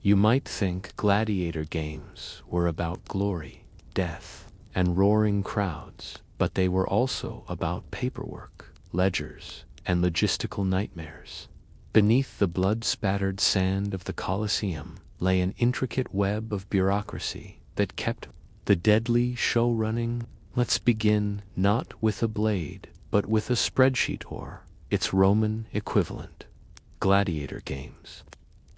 You might think gladiator games were about glory, death, and roaring crowds, but they were also about paperwork, ledgers, and logistical nightmares. Beneath the blood-spattered sand of the Colosseum lay an intricate web of bureaucracy that kept the deadly show running. Let's begin not with a blade, but with a spreadsheet or its Roman equivalent. Gladiator games,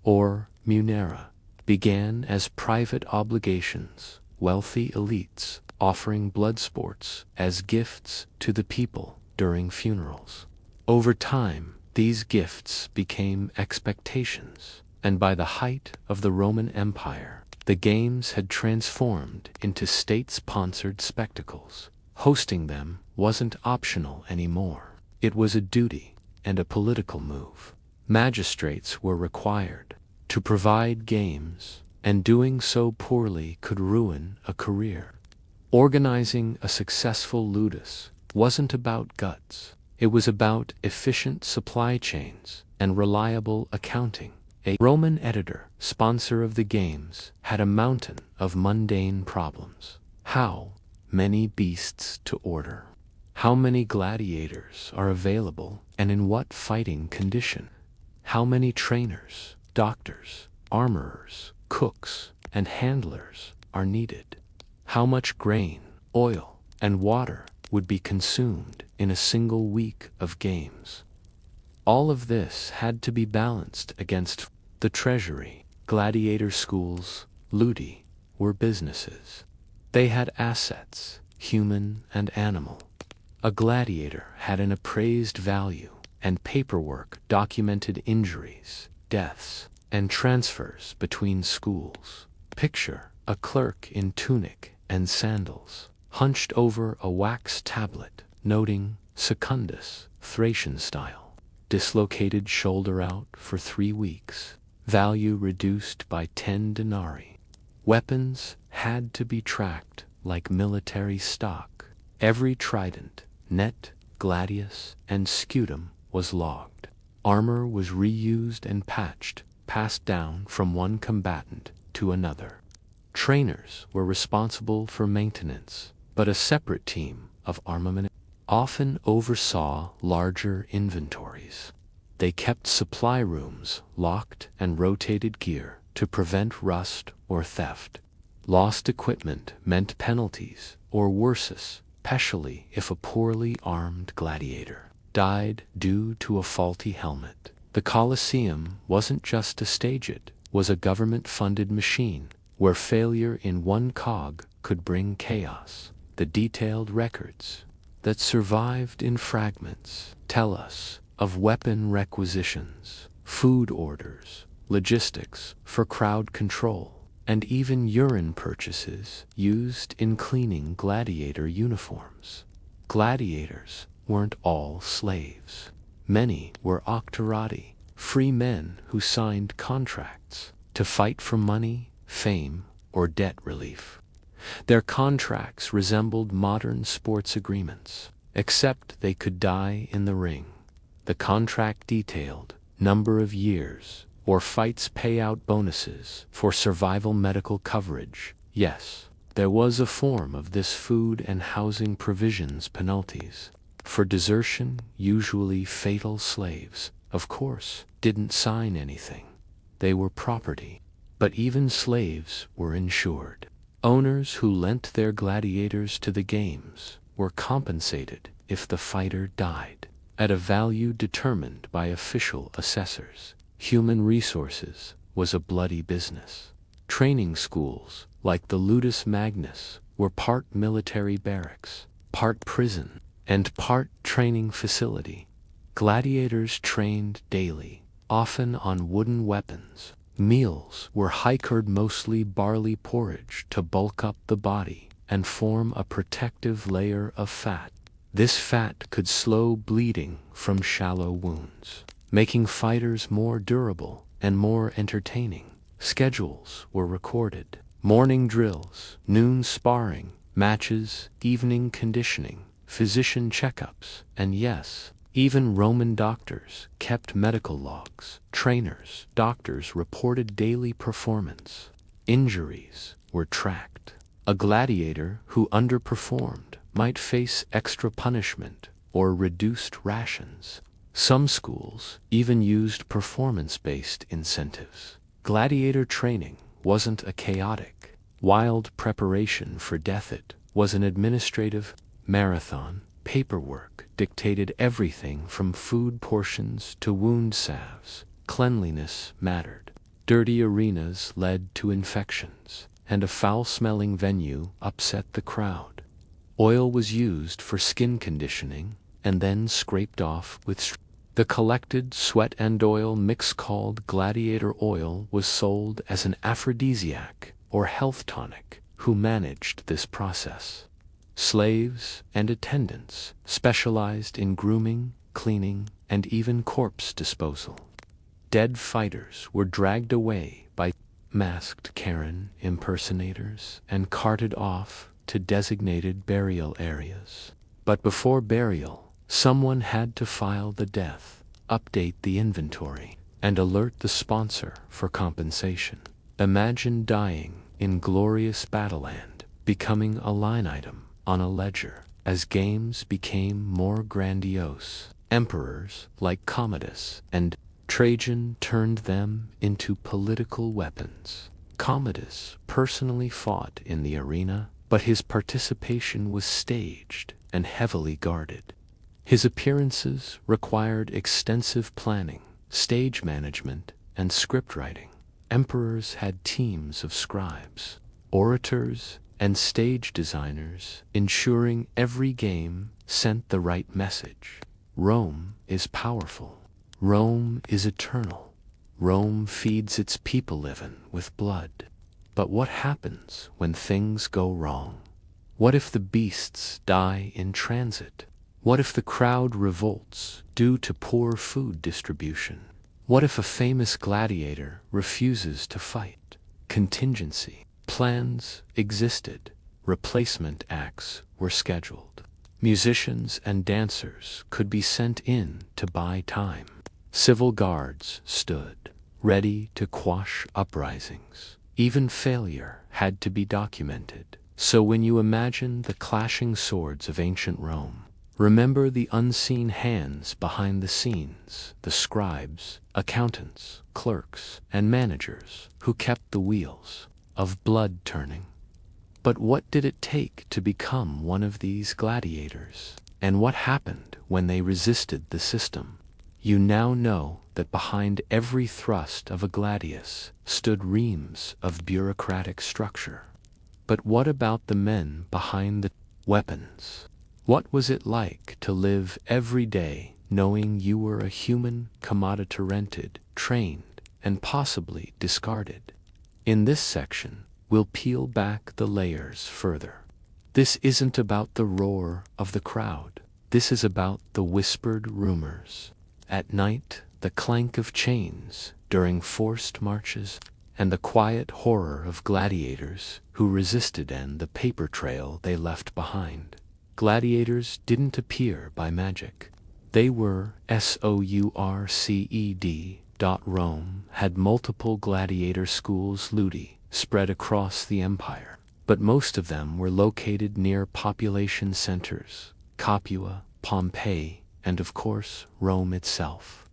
or Munera, began as private obligations, wealthy elites offering blood sports as gifts to the people during funerals. Over time, these gifts became expectations, and by the height of the Roman Empire, the games had transformed into state-sponsored spectacles. Hosting them wasn't optional anymore. It was a duty and a political move. Magistrates were required to provide games, and doing so poorly could ruin a career. Organizing a successful ludus wasn't about guts. It was about efficient supply chains and reliable accounting. A Roman editor, sponsor of the games, had a mountain of mundane problems. How many beasts to order? How many gladiators are available and in what fighting condition? How many trainers, doctors, armorers, cooks, and handlers are needed? How much grain, oil, and water would be consumed in a single week of games? All of this had to be balanced against the treasury. Gladiator schools, ludi, were businesses. They had assets, human and animal. A gladiator had an appraised value, and paperwork documented injuries, deaths, and transfers between schools. Picture a clerk in tunic and sandals, hunched over a wax tablet, noting Secundus, Thracian style, dislocated shoulder out for 3 weeks, value reduced by 10 denarii. Weapons had to be tracked like military stock. Every trident, net, gladius, and scutum was logged. Armor was reused and patched, passed down from one combatant to another. Trainers were responsible for maintenance, but a separate team of armament often oversaw larger inventories. They kept supply rooms locked and rotated gear to prevent rust or theft. Lost equipment meant penalties, or worse, especially if a poorly armed gladiator died due to a faulty helmet. The Colosseum wasn't just a stage, it was a government-funded machine where failure in one cog could bring chaos. The detailed records that survived in fragments tell us of weapon requisitions, food orders, logistics for crowd control, and even urine purchases used in cleaning gladiator uniforms. Gladiators weren't all slaves. Many were octorati, free men who signed contracts to fight for money, fame, or debt relief. Their contracts resembled modern sports agreements, except they could die in the ring. The contract detailed number of years, or fights payout bonuses for survival medical coverage. Yes, there was a form of this food and housing provisions penalties. For desertion, usually fatal slaves, of course, didn't sign anything. They were property. But even slaves were insured. Owners who lent their gladiators to the games were compensated if the fighter died, at a value determined by official assessors. Human resources was a bloody business. Training schools, like the Ludus Magnus, were part military barracks, part prison, and part training facility. Gladiators trained daily, often on wooden weapons. Meals were high-curd, mostly barley porridge to bulk up the body and form a protective layer of fat. This fat could slow bleeding from shallow wounds, making fighters more durable and more entertaining. Schedules were recorded. Morning drills, noon sparring, matches, evening conditioning, physician checkups, and yes, Even Roman doctors kept medical logs. Trainers, doctors reported daily performance. Injuries were tracked. A gladiator who underperformed might face extra punishment or reduced rations. Some schools even used performance-based incentives. Gladiator training wasn't a chaotic, wild preparation for death. It was an administrative marathon. Paperwork dictated everything from food portions to wound salves. Cleanliness mattered. Dirty arenas led to infections, and a foul-smelling venue upset the crowd. Oil was used for skin conditioning and then scraped off with the collected sweat and oil mix called gladiator oil was sold as an aphrodisiac or health tonic. Who managed this process? Slaves and attendants specialized in grooming, cleaning, and even corpse disposal. Dead fighters were dragged away by masked Karen impersonators and carted off to designated burial areas. But before burial, someone had to file the death, update the inventory, and alert the sponsor for compensation. Imagine dying in glorious Battleland, becoming a line item on a ledger. As games became more grandiose, emperors like Commodus and Trajan turned them into political weapons. Commodus personally fought in the arena, but his participation was staged and heavily guarded. His appearances required extensive planning, stage management, and script writing. Emperors had teams of scribes, orators, and stage designers, ensuring every game sent the right message. Rome is powerful. Rome is eternal. Rome feeds its people living with blood. But what happens when things go wrong? What if the beasts die in transit? What if the crowd revolts due to poor food distribution? What if a famous gladiator refuses to fight? Contingency plans existed. Replacement acts were scheduled. Musicians and dancers could be sent in to buy time. Civil guards stood, ready to quash uprisings. Even failure had to be documented. So when you imagine the clashing swords of ancient Rome, remember the unseen hands behind the scenes, the scribes, accountants, clerks, and managers who kept the wheels of blood turning. But what did it take to become one of these gladiators? And what happened when they resisted the system? You now know that behind every thrust of a gladius stood reams of bureaucratic structure. But what about the men behind the weapons? What was it like to live every day knowing you were a human commodity rented, trained, and possibly discarded? In this section, we'll peel back the layers further. This isn't about the roar of the crowd. This is about the whispered rumors. At night, the clank of chains during forced marches, and the quiet horror of gladiators who resisted and the paper trail they left behind. Gladiators didn't appear by magic. They were sourced. Rome had multiple gladiator schools ludi spread across the empire, but most of them were located near population centers, Capua, Pompeii, and of course Rome itself.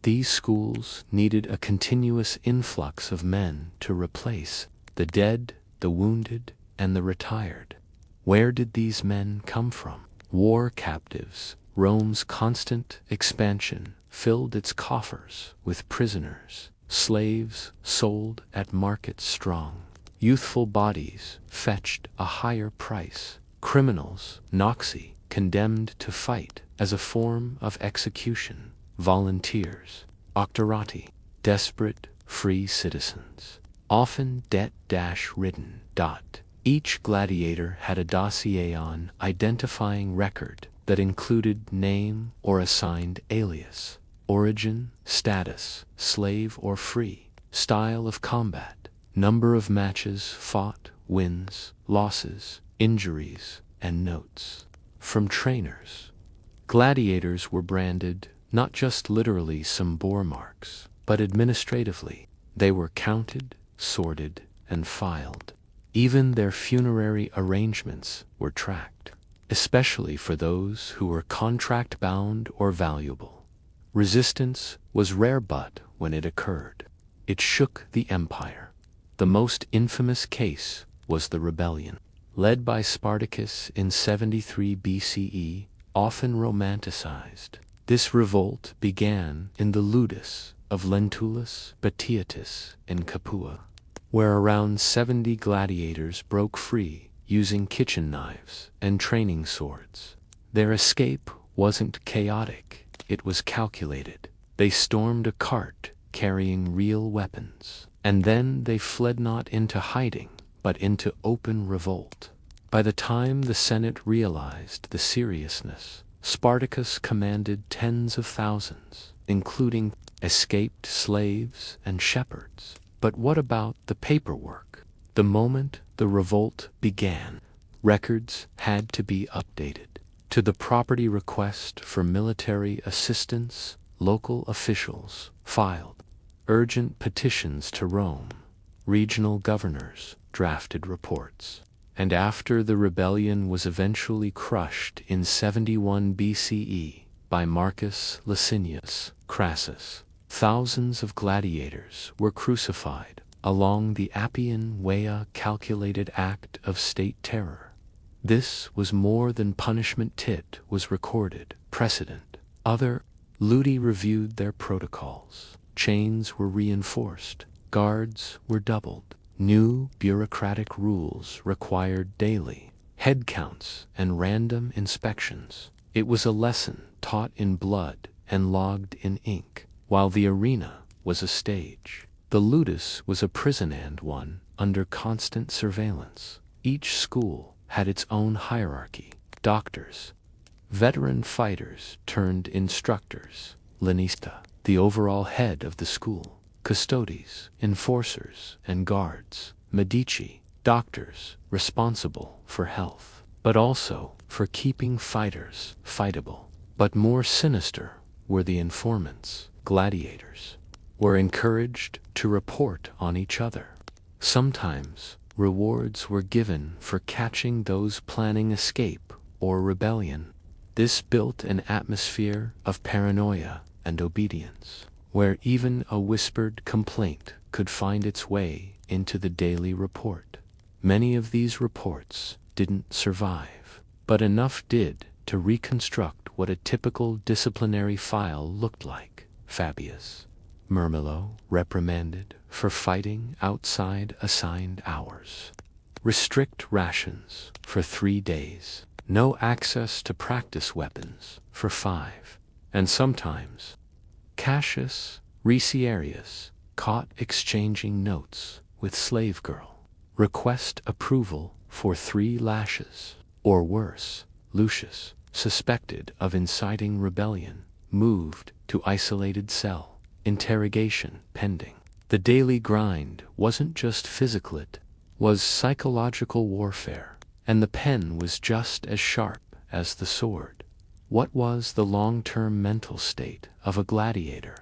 These schools needed a continuous influx of men to replace the dead, the wounded, and the retired. Where did these men come from? War captives. Rome's constant expansion filled its coffers with prisoners, slaves sold at markets strong. Youthful bodies fetched a higher price. Criminals, noxi, condemned to fight as a form of execution. Volunteers, octorati, desperate, free citizens, often debt-ridden. Each gladiator had a dossier on identifying record that included name or assigned alias, origin, status, slave or free, style of combat, number of matches fought, wins, losses, injuries, and notes. From trainers, Gladiators were branded not just literally some bore marks, but administratively. They were counted, sorted, and filed. Even their funerary arrangements were tracked, especially for those who were contract-bound or valuable. Resistance was rare, but when it occurred, it shook the empire. The most infamous case was the rebellion, led by Spartacus in 73 BCE, often romanticized. This revolt began in the ludus of Lentulus Batiatus in Capua, where around 70 gladiators broke free using kitchen knives and training swords. Their escape wasn't chaotic, it was calculated. They stormed a cart carrying real weapons, and then they fled not into hiding, but into open revolt. By the time the Senate realized the seriousness, Spartacus commanded tens of thousands, including escaped slaves and shepherds. But what about the paperwork? The moment the revolt began, records had to be updated. To the property request for military assistance, local officials filed urgent petitions to Rome. Regional governors drafted reports. And after the rebellion was eventually crushed in 71 BCE by Marcus Licinius Crassus, thousands of gladiators were crucified along the Appian Way, a calculated act of state terror. This was more than punishment, it was recorded precedent. Other ludi reviewed their protocols. Chains were reinforced. Guards were doubled. New bureaucratic rules required daily head counts and random inspections. It was a lesson taught in blood and logged in ink, while the arena was a stage. The ludus was a prison, and one under constant surveillance. Each school had its own hierarchy. Doctors, veteran fighters turned instructors, Linista, the overall head of the school. Custodes, enforcers, and guards, Medici, doctors responsible for health, but also for keeping fighters fightable. But more sinister were the informants. Gladiators were encouraged to report on each other. Sometimes rewards were given for catching those planning escape or rebellion. This built an atmosphere of paranoia and obedience, where even a whispered complaint could find its way into the daily report. Many of these reports didn't survive, but enough did to reconstruct what a typical disciplinary file looked like. Fabius Murmillo reprimanded for fighting outside assigned hours. Restrict rations for 3 days. No access to practice weapons for 5. And sometimes Cassius Riciarius, caught exchanging notes with slave girl. Request approval for 3 lashes. Or worse, Lucius, suspected of inciting rebellion, moved to isolated cell. Interrogation pending. The daily grind wasn't just physical, it was psychological warfare, and the pen was just as sharp as the sword. What was the long-term mental state of a gladiator?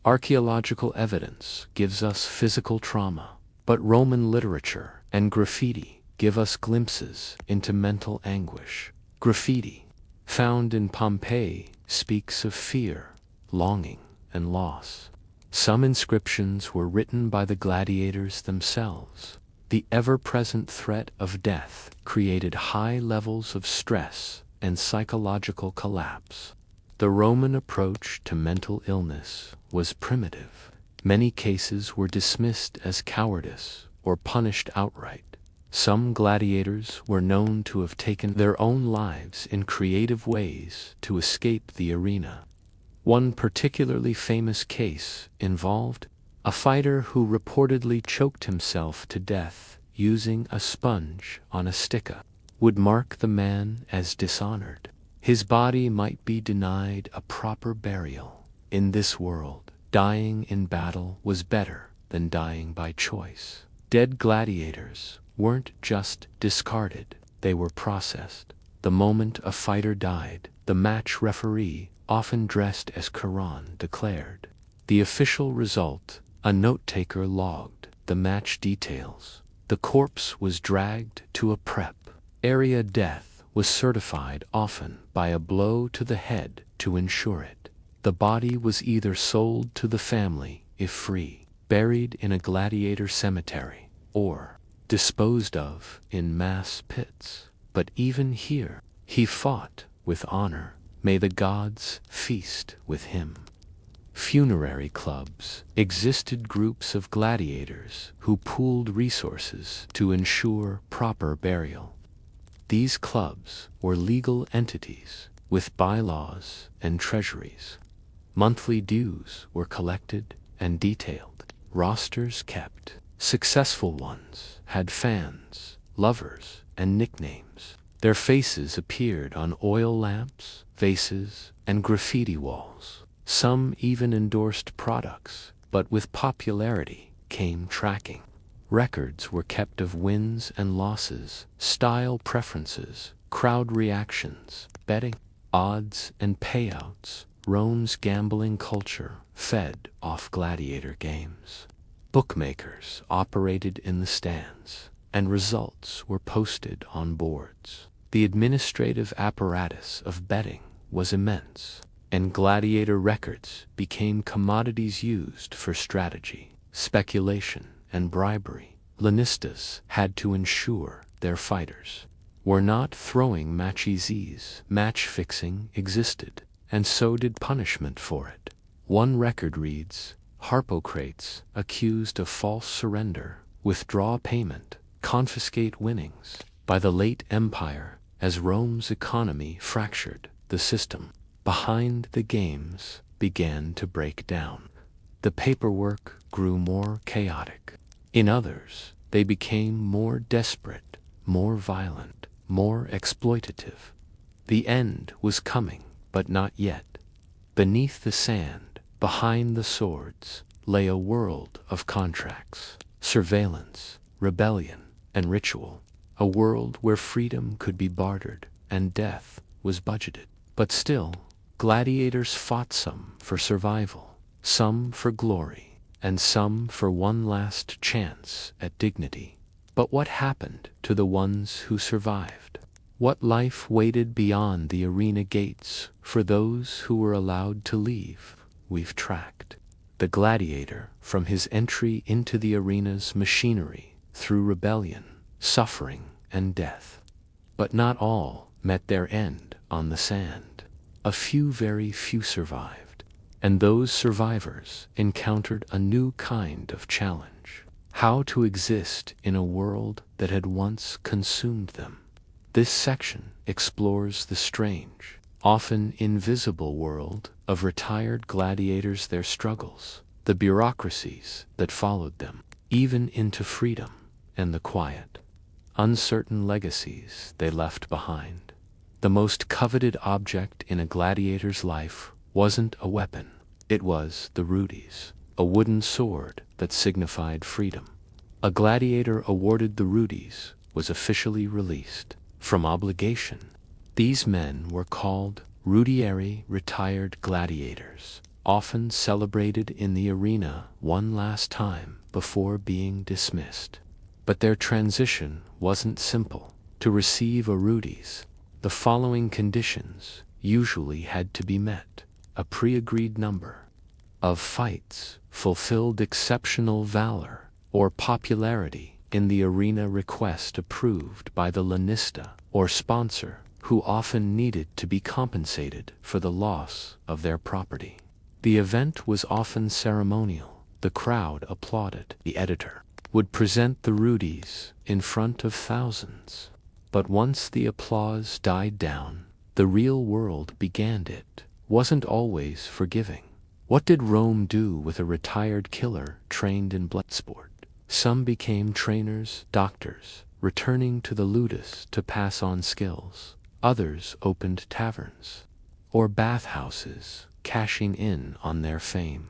Archaeological evidence gives us physical trauma, but Roman literature and graffiti give us glimpses into mental anguish. Graffiti, found in Pompeii, speaks of fear, longing, and loss. Some inscriptions were written by the gladiators themselves. The ever-present threat of death created high levels of stress and psychological collapse. The Roman approach to mental illness was primitive. Many cases were dismissed as cowardice or punished outright. Some gladiators were known to have taken their own lives in creative ways to escape the arena. One particularly famous case involved a fighter who reportedly choked himself to death using a sponge on a sticka. Would mark the man as dishonored. His body might be denied a proper burial. In this world, dying in battle was better than dying by choice. Dead gladiators weren't just discarded, they were processed. The moment a fighter died, the match referee, often dressed as Quran, declared. The official result, a note-taker logged the match details. The corpse was dragged to a prep area. Death was certified often by a blow to the head to ensure it. The body was either sold to the family, if free, buried in a gladiator cemetery, or disposed of in mass pits. But even here, he fought with honor. May the gods feast with him. Funerary clubs existed, groups of gladiators who pooled resources to ensure proper burial. These clubs were legal entities with bylaws and treasuries. Monthly dues were collected and detailed. Rosters kept. Successful ones had fans, lovers, and nicknames. Their faces appeared on oil lamps, vases, and graffiti walls. Some even endorsed products, but with popularity came tracking. Records were kept of wins and losses, style preferences, crowd reactions, betting, odds and payouts. Rome's gambling culture fed off gladiator games. Bookmakers operated in the stands, and results were posted on boards. The administrative apparatus of betting was immense, and gladiator records became commodities used for strategy, speculation, and bribery. Lannistas had to ensure their fighters were not throwing matches. Match fixing existed, and so did punishment for it. One record reads, Harpocrates, accused of false surrender, withdraw payment, confiscate winnings. By the late empire, as Rome's economy fractured, the system behind the games began to break down. The paperwork grew more chaotic. In others, they became more desperate, more violent, more exploitative. The end was coming, but not yet. Beneath the sand, behind the swords, lay a world of contracts, surveillance, rebellion, and ritual. A world where freedom could be bartered and death was budgeted. But still, gladiators fought, some for survival, some for glory, and some for one last chance at dignity. But what happened to the ones who survived? What life waited beyond the arena gates for those who were allowed to leave? We've tracked the gladiator from his entry into the arena's machinery through rebellion, suffering, and death. But not all met their end on the sand. A few, very few, survived, and those survivors encountered a new kind of challenge: how to exist in a world that had once consumed them. This section explores the strange, often invisible world of retired gladiators, their struggles, the bureaucracies that followed them, even into freedom, and the quiet, uncertain legacies they left behind. The most coveted object in a gladiator's life wasn't a weapon, it was the rudis, a wooden sword that signified freedom. A gladiator awarded the rudis was officially released from obligation. These men were called rudieri, retired gladiators, often celebrated in the arena one last time before being dismissed. But their transition wasn't simple. To receive a rudis, the following conditions usually had to be met: a pre-agreed number of fights, fulfilled exceptional valor, or popularity in the arena, request approved by the Lannista or sponsor, who often needed to be compensated for the loss of their property. The event was often ceremonial. The crowd applauded. The editor would present the rudis in front of thousands. But once the applause died down, the real world began. It wasn't always forgiving. What did Rome do with a retired killer trained in blood sport? Some became trainers, doctors, returning to the ludus to pass on skills. Others opened taverns or bathhouses, cashing in on their fame.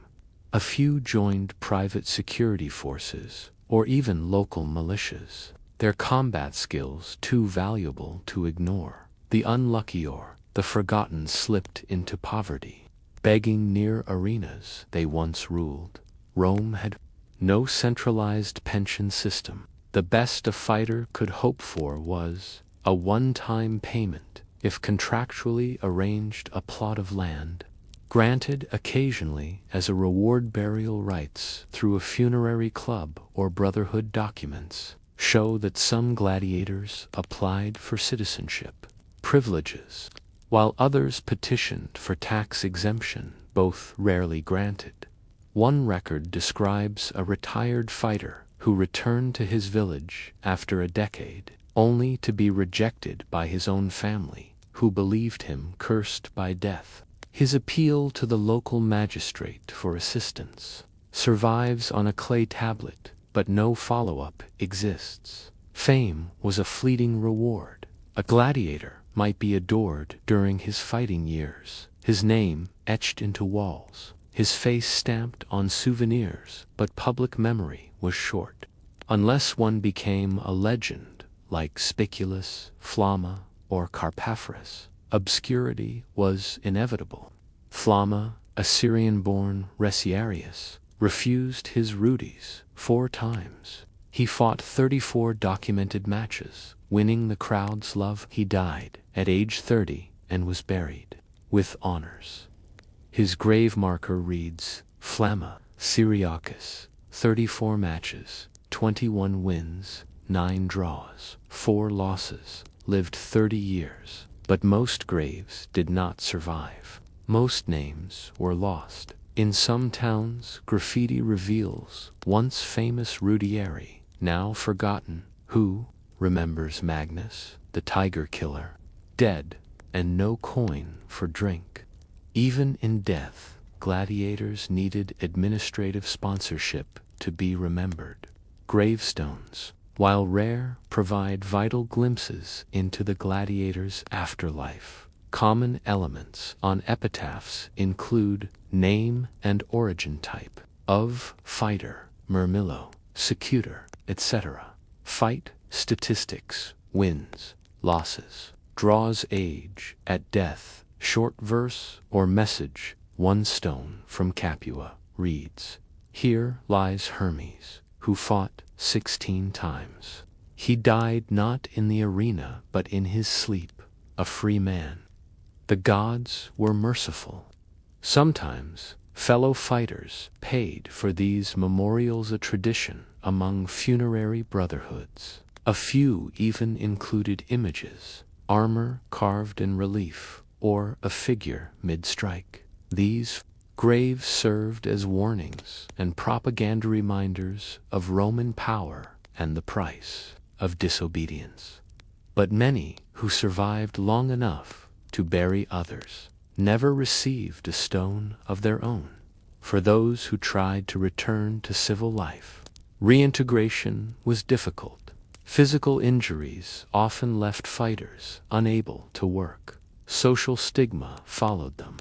A few joined private security forces or even local militias, their combat skills too valuable to ignore. The unlucky or the forgotten slipped into poverty, begging near arenas they once ruled. Rome had no centralized pension system. The best a fighter could hope for was a one-time payment if contractually arranged a plot of land, granted occasionally as a reward. Burial rites through a funerary club or brotherhood documents show that some gladiators applied for citizenship privileges, while others petitioned for tax exemption, both rarely granted. One record describes a retired fighter who returned to his village after a decade, only to be rejected by his own family, who believed him cursed by death. His appeal to the local magistrate for assistance survives on a clay tablet, but no follow-up exists. Fame was a fleeting reward. A gladiator might be adored during his fighting years, his name etched into walls, his face stamped on souvenirs, but public memory was short. Unless one became a legend, like Spiculus, Flamma, or Carpaphorus, obscurity was inevitable. Flamma, a Syrian-born Resiarius, refused his rudies 4 times. He fought 34 documented matches, winning the crowd's love. He died at age 30 and was buried with honors. His grave marker reads, Flamma, Syriacus, 34 matches, 21 wins, 9 draws, 4 losses, lived 30 years. But most graves did not survive. Most names were lost. In some towns, graffiti reveals once famous Rudieri, now forgotten. Who remembers Magnus, the tiger killer, dead, and no coin for drink? Even in death, gladiators needed administrative sponsorship to be remembered. Gravestones, while rare, provide vital glimpses into the gladiator's afterlife. Common elements on epitaphs include name and origin type of fighter, murmillo, secutor, etc. Fight statistics, wins, losses, draws, age at death, short verse or message. 1 stone from Capua reads, Here lies Hermes, who fought 16 times. He died not in the arena but in his sleep, a free man. The gods were merciful. Sometimes fellow fighters paid for these memorials, a tradition among funerary brotherhoods. A few even included images, armor carved in relief, or a figure mid-strike. These graves served as warnings and propaganda reminders of Roman power and the price of disobedience. But many who survived long enough to bury others never received a stone of their own. For those who tried to return to civil life, reintegration was difficult. Physical injuries often left fighters unable to work. Social stigma followed them.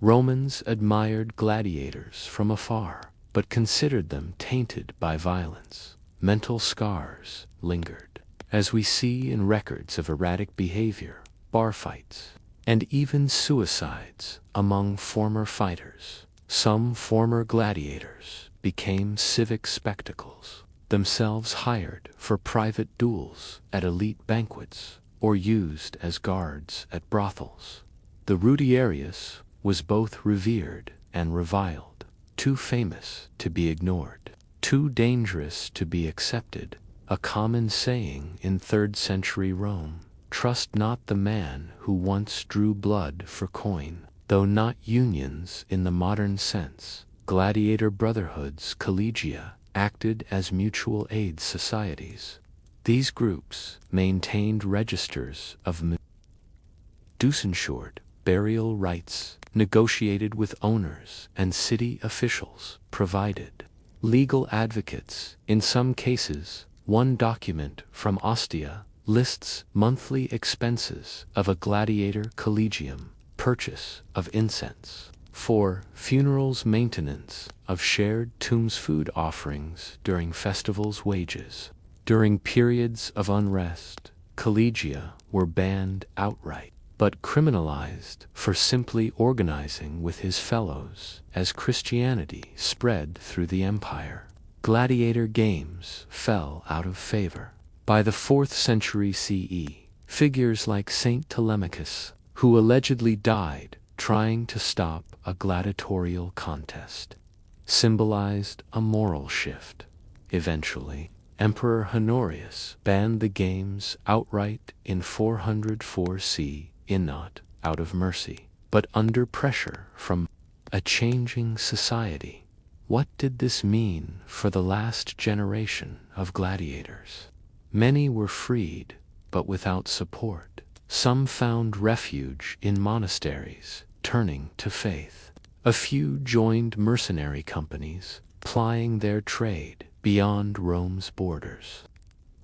Romans admired gladiators from afar, but considered them tainted by violence. Mental scars lingered, as we see in records of erratic behavior, bar fights, and even suicides among former fighters. Some former gladiators became civic spectacles, themselves hired for private duels at elite banquets or used as guards at brothels. The Rudiarius was both revered and reviled, too famous to be ignored, too dangerous to be accepted. A common saying in 3rd century Rome, trust not the man who once drew blood for coin. Though not unions in the modern sense, gladiator brotherhoods, collegia, acted as mutual aid societies. These groups maintained registers of doucensured burial rites, negotiated with owners and city officials, provided legal advocates. In some cases, one document from Ostia lists monthly expenses of a gladiator collegium, purchase of incense for funerals, maintenance of shared tombs, food offerings during festivals, wages. During periods of unrest, collegia were banned outright. but criminalized for simply organizing with his fellows. As Christianity spread through the empire, gladiator games fell out of favor. By the 4th century CE, figures like Saint Telemachus, who allegedly died trying to stop a gladiatorial contest, symbolized a moral shift. Eventually, Emperor Honorius banned the games outright in 404 CE, not out of mercy, but under pressure from a changing society. What did this mean for the last generation of gladiators? Many were freed, but without support. Some found refuge in monasteries, turning to faith. A few joined mercenary companies, plying their trade beyond Rome's borders.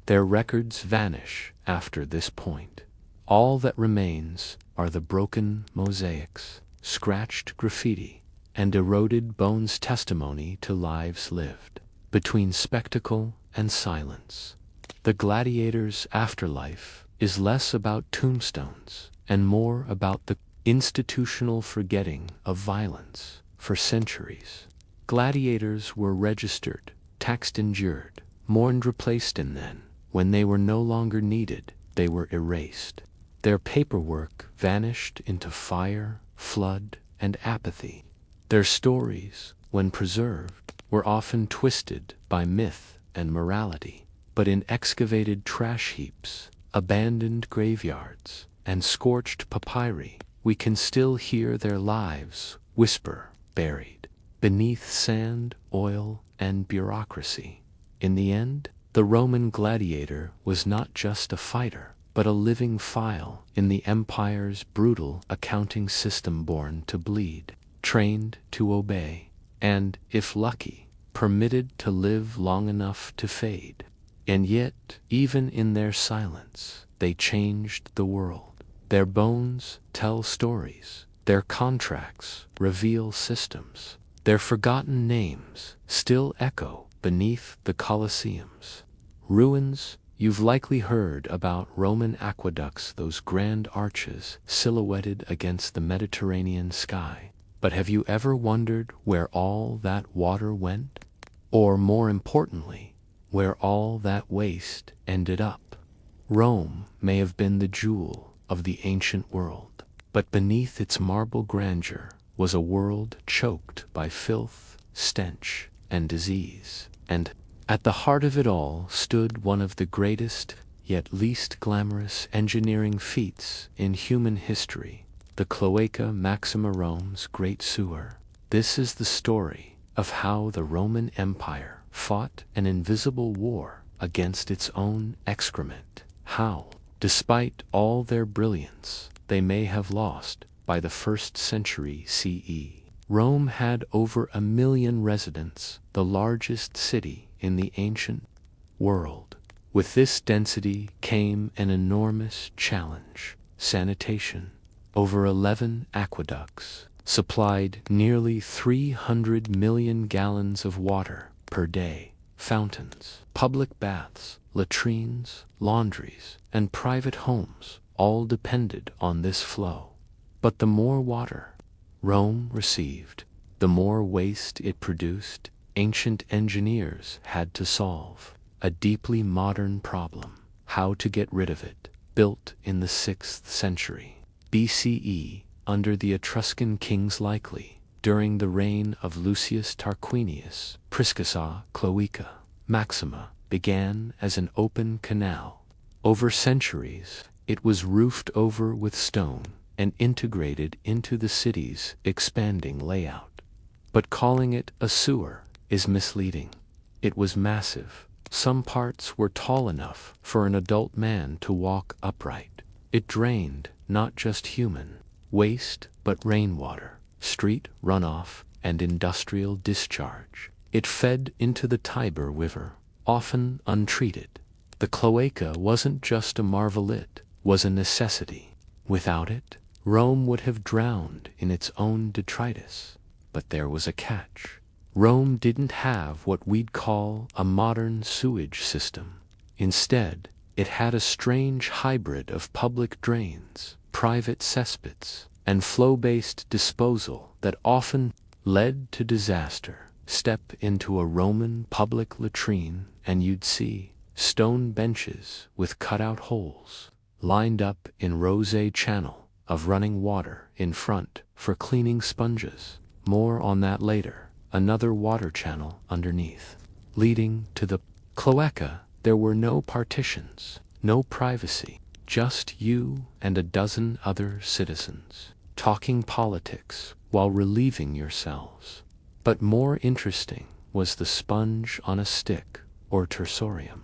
Their records vanish after this point. All that remains are the broken mosaics, scratched graffiti, and eroded bones, testimony to lives lived between spectacle and silence. The gladiator's afterlife is less about tombstones and more about the institutional forgetting of violence. For centuries, gladiators were registered, taxed, endured, mourned, replaced, and then, when they were no longer needed, they were erased. Their paperwork vanished into fire, flood, and apathy. Their stories, when preserved, were often twisted by myth and morality. But in excavated trash heaps, abandoned graveyards, and scorched papyri, we can still hear their lives whisper, buried beneath sand, oil, and bureaucracy. In the end, the Roman gladiator was not just a fighter, but a living file in the empire's brutal accounting system, born to bleed, trained to obey, and, if lucky, permitted to live long enough to fade. And yet, even in their silence, they changed the world. Their bones tell stories, their contracts reveal systems, their forgotten names still echo beneath the Colosseum's ruins. You've likely heard about Roman aqueducts, those grand arches silhouetted against the Mediterranean sky. But have you ever wondered where all that water went? Or more importantly, where all that waste ended up? Rome may have been the jewel of the ancient world, but beneath its marble grandeur was a world choked by filth, stench, and disease. And at the heart of it all stood one of the greatest, yet least glamorous engineering feats in human history, the Cloaca Maxima, Rome's great sewer. This is the story of how the Roman Empire fought an invisible war against its own excrement. How, despite all their brilliance, they may have lost by the 1st century CE. Rome had over 1 million residents, the largest city in the ancient world. With this density came an enormous challenge: sanitation. Over 11 aqueducts supplied nearly 300 million gallons of water per day. Fountains, public baths, latrines, laundries, and private homes all depended on this flow. But the more water Rome received, the more waste it produced. Ancient engineers had to solve a deeply modern problem: how to get rid of it. Built in the 6th century BCE under the Etruscan kings, likely during the reign of Lucius Tarquinius, Prisca Cloaca Maxima began as an open canal. Over centuries, it was roofed over with stone and integrated into the city's expanding layout. But calling it a sewer is misleading. It was massive. Some parts were tall enough for an adult man to walk upright. It drained not just human waste, but rainwater, street runoff, and industrial discharge. It fed into the Tiber River, often untreated. The cloaca wasn't just a marvel, it was a necessity. Without it, Rome would have drowned in its own detritus. But there was a catch. Rome didn't have what we'd call a modern sewage system. Instead, it had a strange hybrid of public drains private cesspits, and flow-based disposal that often led to disaster. Step into a Roman public latrine and you'd see stone benches with cut-out holes lined up in rows, a channel of running water in front for cleaning sponges. More on that later. Another water channel underneath, leading to the cloaca. There were no partitions, no privacy, just you and a dozen other citizens, talking politics while relieving yourselves. But more interesting was the sponge on a stick, or tersorium.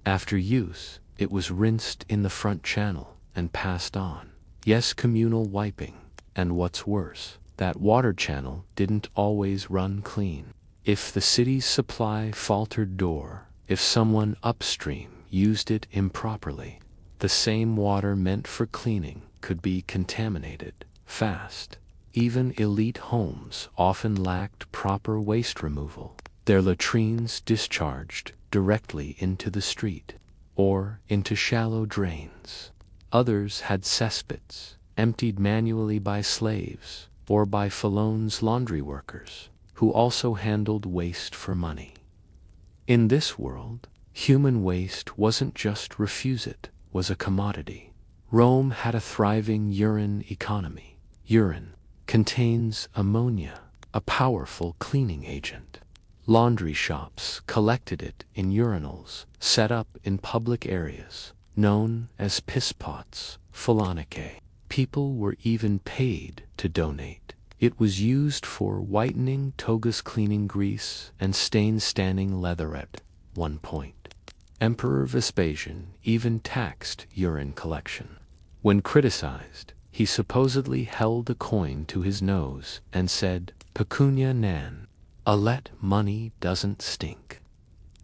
After use, it was rinsed in the front channel and passed on. Yes, communal wiping, and what's worse, that water channel didn't always run clean. If the city's supply faltered, or if someone upstream used it improperly, the same water meant for cleaning could be contaminated fast. Even elite homes often lacked proper waste removal. Their latrines discharged directly into the street or into shallow drains. Others had cesspits, emptied manually by slaves or by Fallone's laundry workers, who also handled waste for money. In this world, human waste wasn't just refuse, it was a commodity. Rome had a thriving urine economy. Urine contains ammonia, a powerful cleaning agent. Laundry shops collected it in urinals set up in public areas, known as piss pots, phalonicae. People were even paid to donate. It was used for whitening togas, cleaning grease, and stain-standing leather. At one point, Emperor Vespasian even taxed urine collection. When criticized, he supposedly held a coin to his nose and said, "Pecunia nan," let money doesn't stink.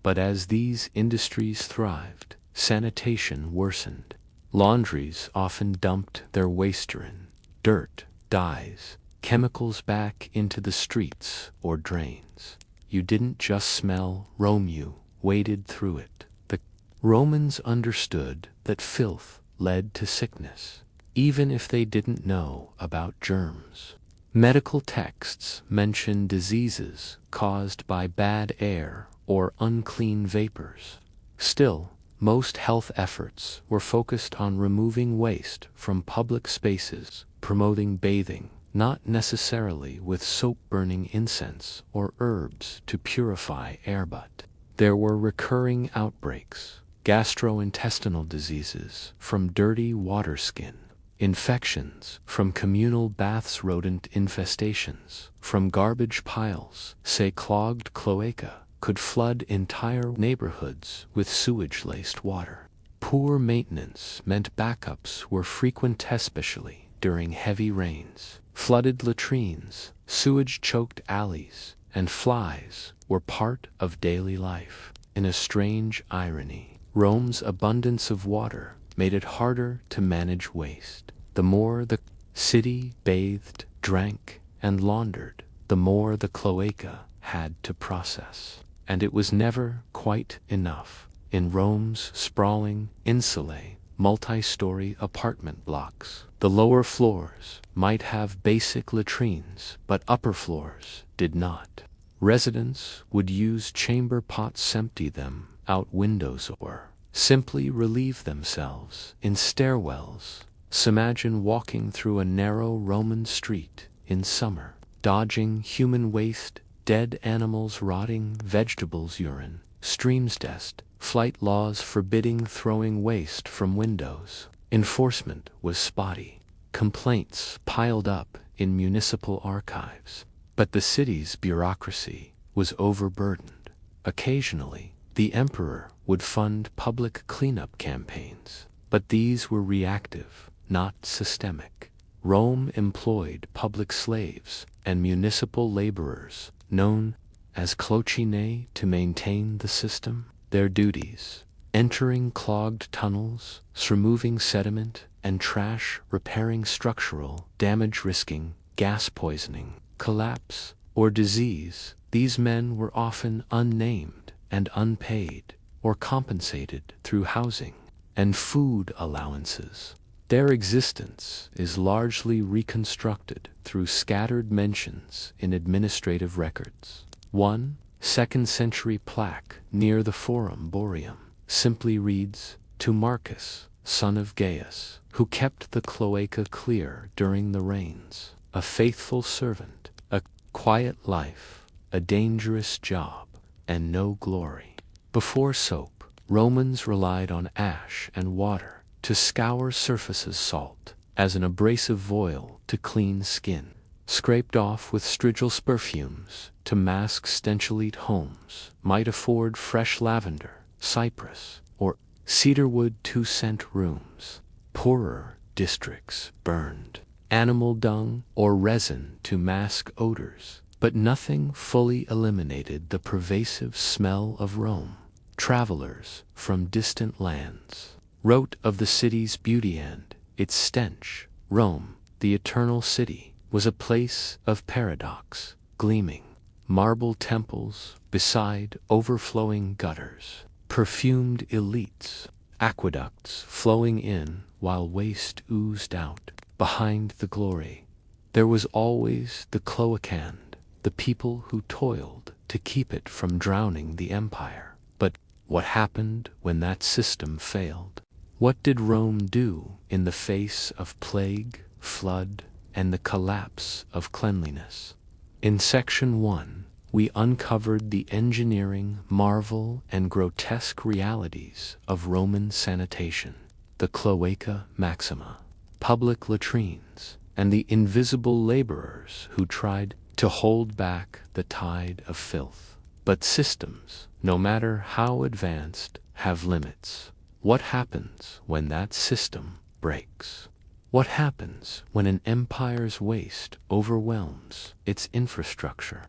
But as these industries thrived, sanitation worsened. Laundries often dumped their waste urine, dirt, dyes, chemicals back into the streets or drains. You didn't just smell Rome, you waded through it. The Romans understood that filth led to sickness, even if they didn't know about germs. Medical texts mention diseases caused by bad air or unclean vapors. Still, most health efforts were focused on removing waste from public spaces, promoting bathing, not necessarily with soap, burning incense or herbs to purify air. But there were recurring outbreaks, gastrointestinal diseases from dirty water, skin infections from communal baths, rodent infestations from garbage piles. Say, clogged cloaca could flood entire neighborhoods with sewage-laced water. Poor maintenance meant backups were frequent, especially during heavy rains. Flooded latrines, sewage-choked alleys, and flies were part of daily life. In a strange irony, Rome's abundance of water made it harder to manage waste. The more the city bathed, drank, and laundered, the more the cloaca had to process. And it was never quite enough. In Rome's sprawling, insulae, multi-story apartment blocks, the lower floors might have basic latrines, but upper floors did not. Residents would use chamber pots, empty them out windows, or simply relieve themselves in stairwells. So imagine walking through a narrow Roman street in summer, dodging human waste, dead animals, rotting vegetables, urine, streams, dust, flight laws forbidding throwing waste from windows. Enforcement was spotty. Complaints piled up in municipal archives. But the city's bureaucracy was overburdened. Occasionally, the emperor would fund public cleanup campaigns, but these were reactive, not systemic. Rome employed public slaves and municipal laborers, known as clocinae, to maintain the system. Their duties: entering clogged tunnels, removing sediment and trash, repairing structural damage, risking gas poisoning, collapse, or disease. These men were often unnamed and unpaid, or compensated through housing and food allowances. Their existence is largely reconstructed through scattered mentions in administrative records. One 2nd century plaque near the Forum Boarium simply reads, "To Marcus, son of Gaius, who kept the cloaca clear during the rains, a faithful servant, a quiet life, a dangerous job, and no glory." Before soap, Romans relied on ash and water to scour surfaces, salt as an abrasive oil to clean skin, scraped off with Strigel's perfumes to mask stench-elite homes, might afford fresh lavender, cypress, or cedarwood to scent rooms. Poorer districts burned animal dung or resin to mask odors, but nothing fully eliminated the pervasive smell of Rome. Travelers from distant lands wrote of the city's beauty and its stench. Rome, the eternal city, was a place of paradox, gleaming marble temples beside overflowing gutters, perfumed elites, aqueducts flowing in while waste oozed out. Behind the glory, there was always the cloacand, the people who toiled to keep it from drowning the empire. But what happened when that system failed? What did Rome do in the face of plague, flood, and the collapse of cleanliness? In Section 1, we uncovered the engineering marvel and grotesque realities of Roman sanitation, the Cloaca Maxima, public latrines, and the invisible laborers who tried to hold back the tide of filth. But systems, no matter how advanced, have limits. What happens when that system breaks? What happens when an empire's waste overwhelms its infrastructure?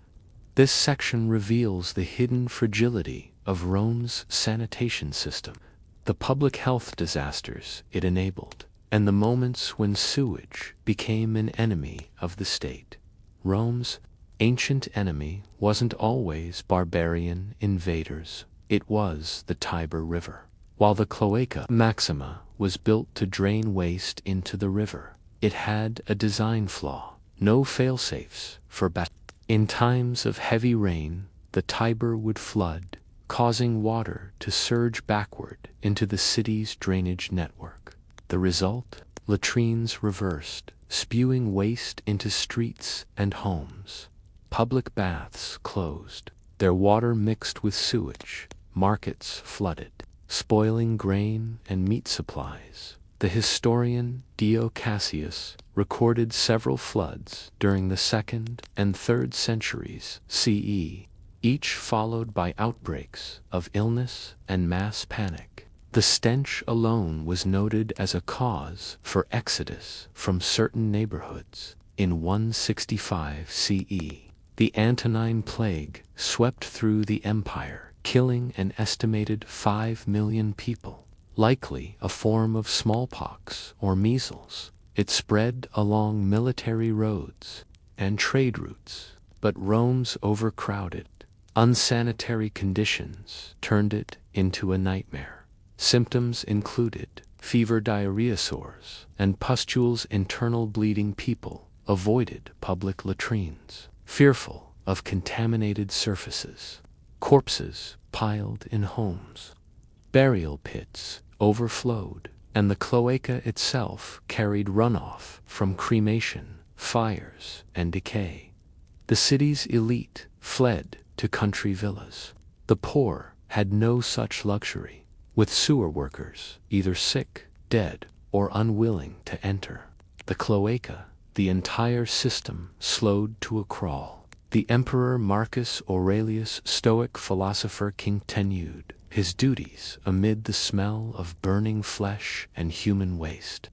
This section reveals the hidden fragility of Rome's sanitation system, the public health disasters it enabled, and the moments when sewage became an enemy of the state. Rome's ancient enemy wasn't always barbarian invaders, it was the Tiber River. While the Cloaca Maxima was built to drain waste into the river, it had a design flaw: no fail-safes for battle. In times of heavy rain, the Tiber would flood, causing water to surge backward into the city's drainage network. The result? Latrines reversed, spewing waste into streets and homes. Public baths closed, their water mixed with sewage. Markets flooded, spoiling grain and meat supplies. The historian Dio Cassius recorded several floods during the 2nd and 3rd centuries CE, each followed by outbreaks of illness and mass panic. The stench alone was noted as a cause for exodus from certain neighborhoods. In 165 CE, the Antonine Plague swept through the empire, killing an estimated 5 million people, likely a form of smallpox or measles. It spread along military roads and trade routes, but Rome's overcrowded, unsanitary conditions turned it into a nightmare. Symptoms included fever, diarrhea, sores, and pustules. Internal bleeding. People avoided public latrines, fearful of contaminated surfaces. Corpses piled in homes. Burial pits overflowed, and the cloaca itself carried runoff from cremation, fires, and decay. The city's elite fled to country villas. The poor had no such luxury, with sewer workers either sick, dead, or unwilling to enter the cloaca. The entire system slowed to a crawl. The Emperor Marcus Aurelius, Stoic philosopher, continued his duties amid the smell of burning flesh and human waste.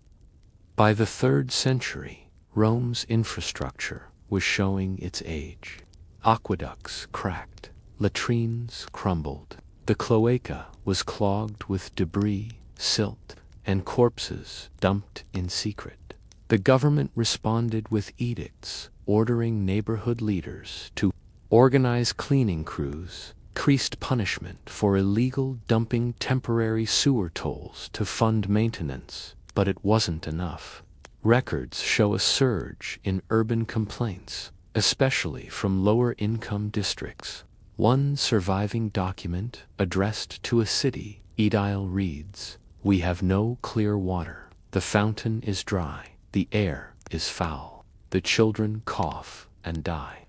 By the 3rd century, Rome's infrastructure was showing its age. Aqueducts cracked, latrines crumbled. The cloaca was clogged with debris, silt, and corpses dumped in secret. The government responded with edicts ordering neighborhood leaders to organize cleaning crews, increased punishment for illegal dumping, temporary sewer tolls to fund maintenance, But it wasn't enough. Records show a surge in urban complaints, especially from lower-income districts. One surviving document addressed to a city edile reads, "We have no clear water. The fountain is dry. The air is foul. The children cough and die."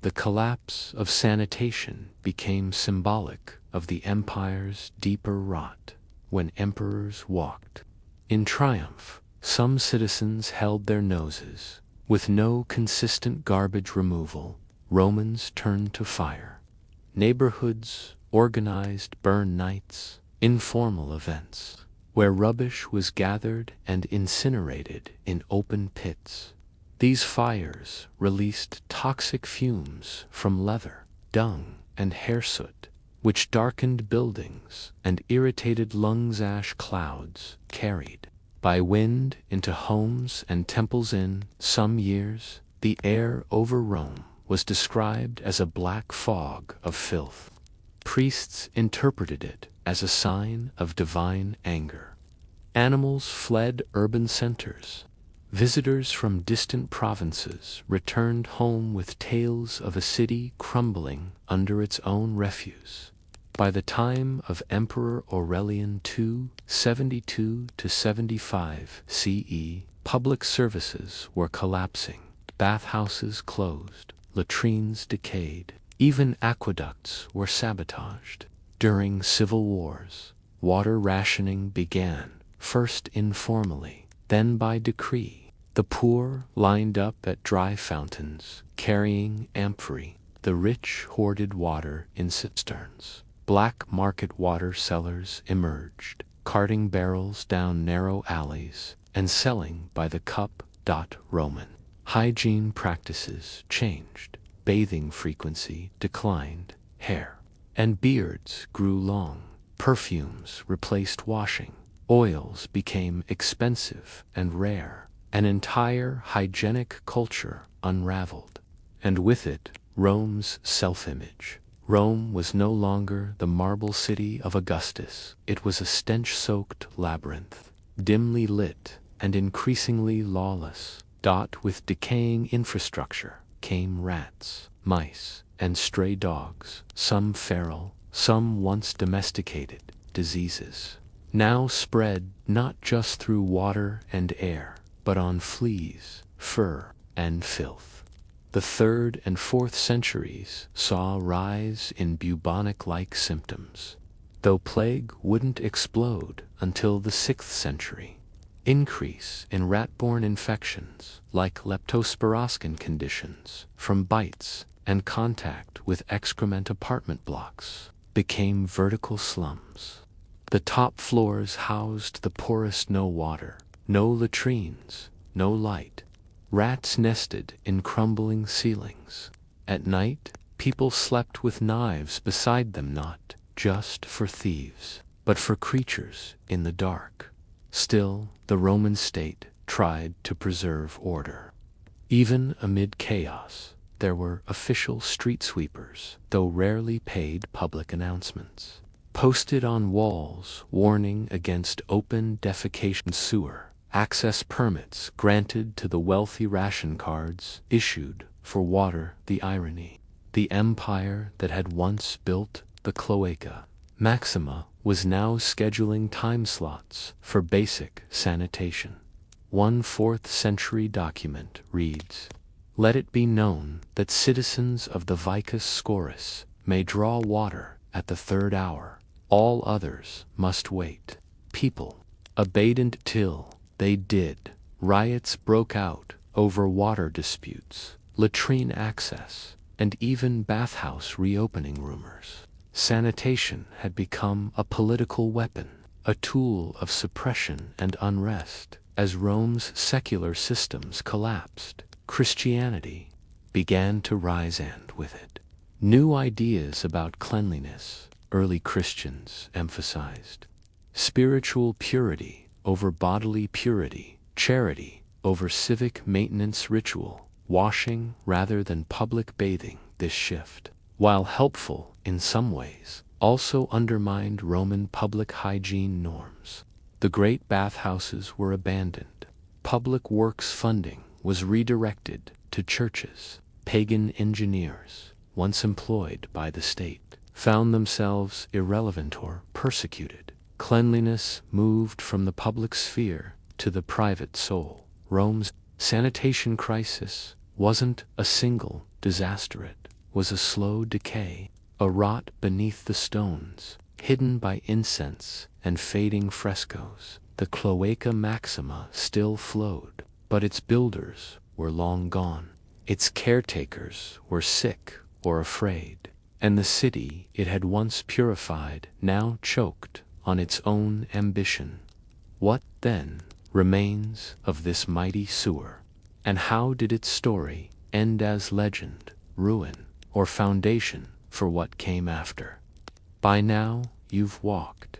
The collapse of sanitation became symbolic of the empire's deeper rot. When emperors walked in triumph, some citizens held their noses. With no consistent garbage removal, Romans turned to fire. Neighborhoods organized burn nights, informal events, where rubbish was gathered and incinerated in open pits. These fires released toxic fumes from leather, dung, and hair soot, which darkened buildings and irritated lungs. Ash clouds carried by wind into homes and temples. In some years, the air over Rome was described as a black fog of filth. Priests interpreted it as a sign of divine anger. Animals fled urban centers. Visitors from distant provinces returned home with tales of a city crumbling under its own refuse. By the time of Emperor Aurelian II, 72 to 75 CE, public services were collapsing. Bathhouses closed, latrines decayed, even aqueducts were sabotaged. During civil wars, water rationing began, first informally, then by decree. The poor lined up at dry fountains, carrying amphorae. The rich hoarded water in cisterns. Black market water sellers emerged, carting barrels down narrow alleys and selling by the cup. Roman hygiene practices changed. Bathing frequency declined. Hair and beards grew long. Perfumes replaced washing. Oils became expensive and rare. An entire hygienic culture unraveled, and with it, Rome's self-image. Rome was no longer the marble city of Augustus. It was a stench-soaked labyrinth, dimly lit and increasingly lawless. With decaying infrastructure came rats, mice, and stray dogs, some feral, some once domesticated. Diseases now spread not just through water and air, but on fleas, fur, and filth. The 3rd and 4th centuries saw a rise in bubonic-like symptoms, though plague wouldn't explode until the 6th century. Increase in rat-borne infections, like leptospiroscan conditions, from bites and contact with excrement. Apartment blocks became vertical slums. The top floors housed the poorest. No water, no latrines, no light. Rats nested in crumbling ceilings. At night, people slept with knives beside them, not just for thieves, but for creatures in the dark. Still, the Roman state tried to preserve order. Even amid chaos, there were official street sweepers, though rarely paid. Public announcements posted on walls warning against open defecation. Sewer access permits granted to the wealthy. Ration cards issued for water. The irony. The empire that had once built the Cloaca Maxima was now scheduling time slots for basic sanitation. One 4th century document reads, "Let it be known that citizens of the Vicus Scoris may draw water at the 3rd hour. All others must wait." People obeyed till they did. Riots broke out over water disputes, latrine access, and even bathhouse reopening rumors. Sanitation had become a political weapon, a tool of suppression and unrest. As Rome's secular systems collapsed, Christianity began to rise, and with it, new ideas about cleanliness. Early Christians emphasized spiritual purity over bodily purity, charity over civic maintenance, ritual washing rather than public bathing. This shift, while helpful in some ways, also undermined Roman public hygiene norms. The great bathhouses were abandoned. Public works funding was redirected to churches. Pagan engineers, once employed by the state, found themselves irrelevant or persecuted. Cleanliness moved from the public sphere to the private soul. Rome's sanitation crisis wasn't a single disaster, it was a slow decay, a rot beneath the stones, hidden by incense and fading frescoes. The Cloaca Maxima still flowed, but its builders were long gone. Its caretakers were sick or afraid, and the city it had once purified now choked on its own ambition. What, then, remains of this mighty sewer? And how did its story end as legend, ruin, or foundation for what came after? By now, you've walked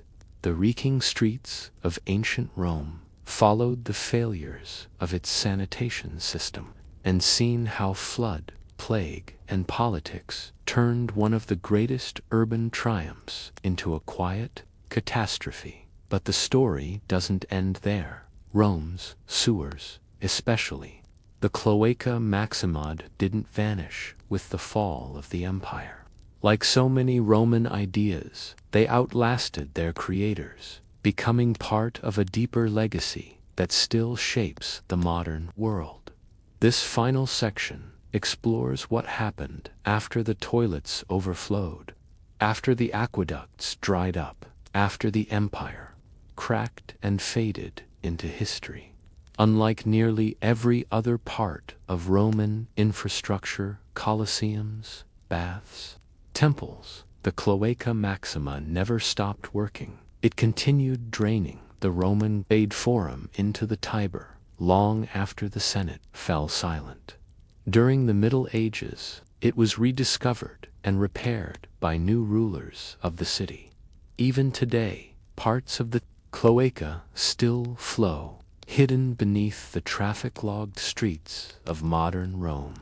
the reeking streets of ancient Rome, followed the failures of its sanitation system, and seen how flood, plague, and politics turned one of the greatest urban triumphs into a quiet catastrophe. But the story doesn't end there. Rome's sewers, especially the Cloaca Maxima, didn't vanish with the fall of the empire. Like so many Roman ideas, they outlasted their creators, becoming part of a deeper legacy that still shapes the modern world. This final section explores what happened after the toilets overflowed, after the aqueducts dried up, after the empire cracked and faded into history. Unlike nearly every other part of Roman infrastructure, colosseums, baths, temples, the Cloaca Maxima never stopped working. It continued draining the Roman Bade Forum into the Tiber long after the Senate fell silent. During the Middle Ages, it was rediscovered and repaired by new rulers of the city. Even today, parts of the cloaca still flow, hidden beneath the traffic-logged streets of modern Rome.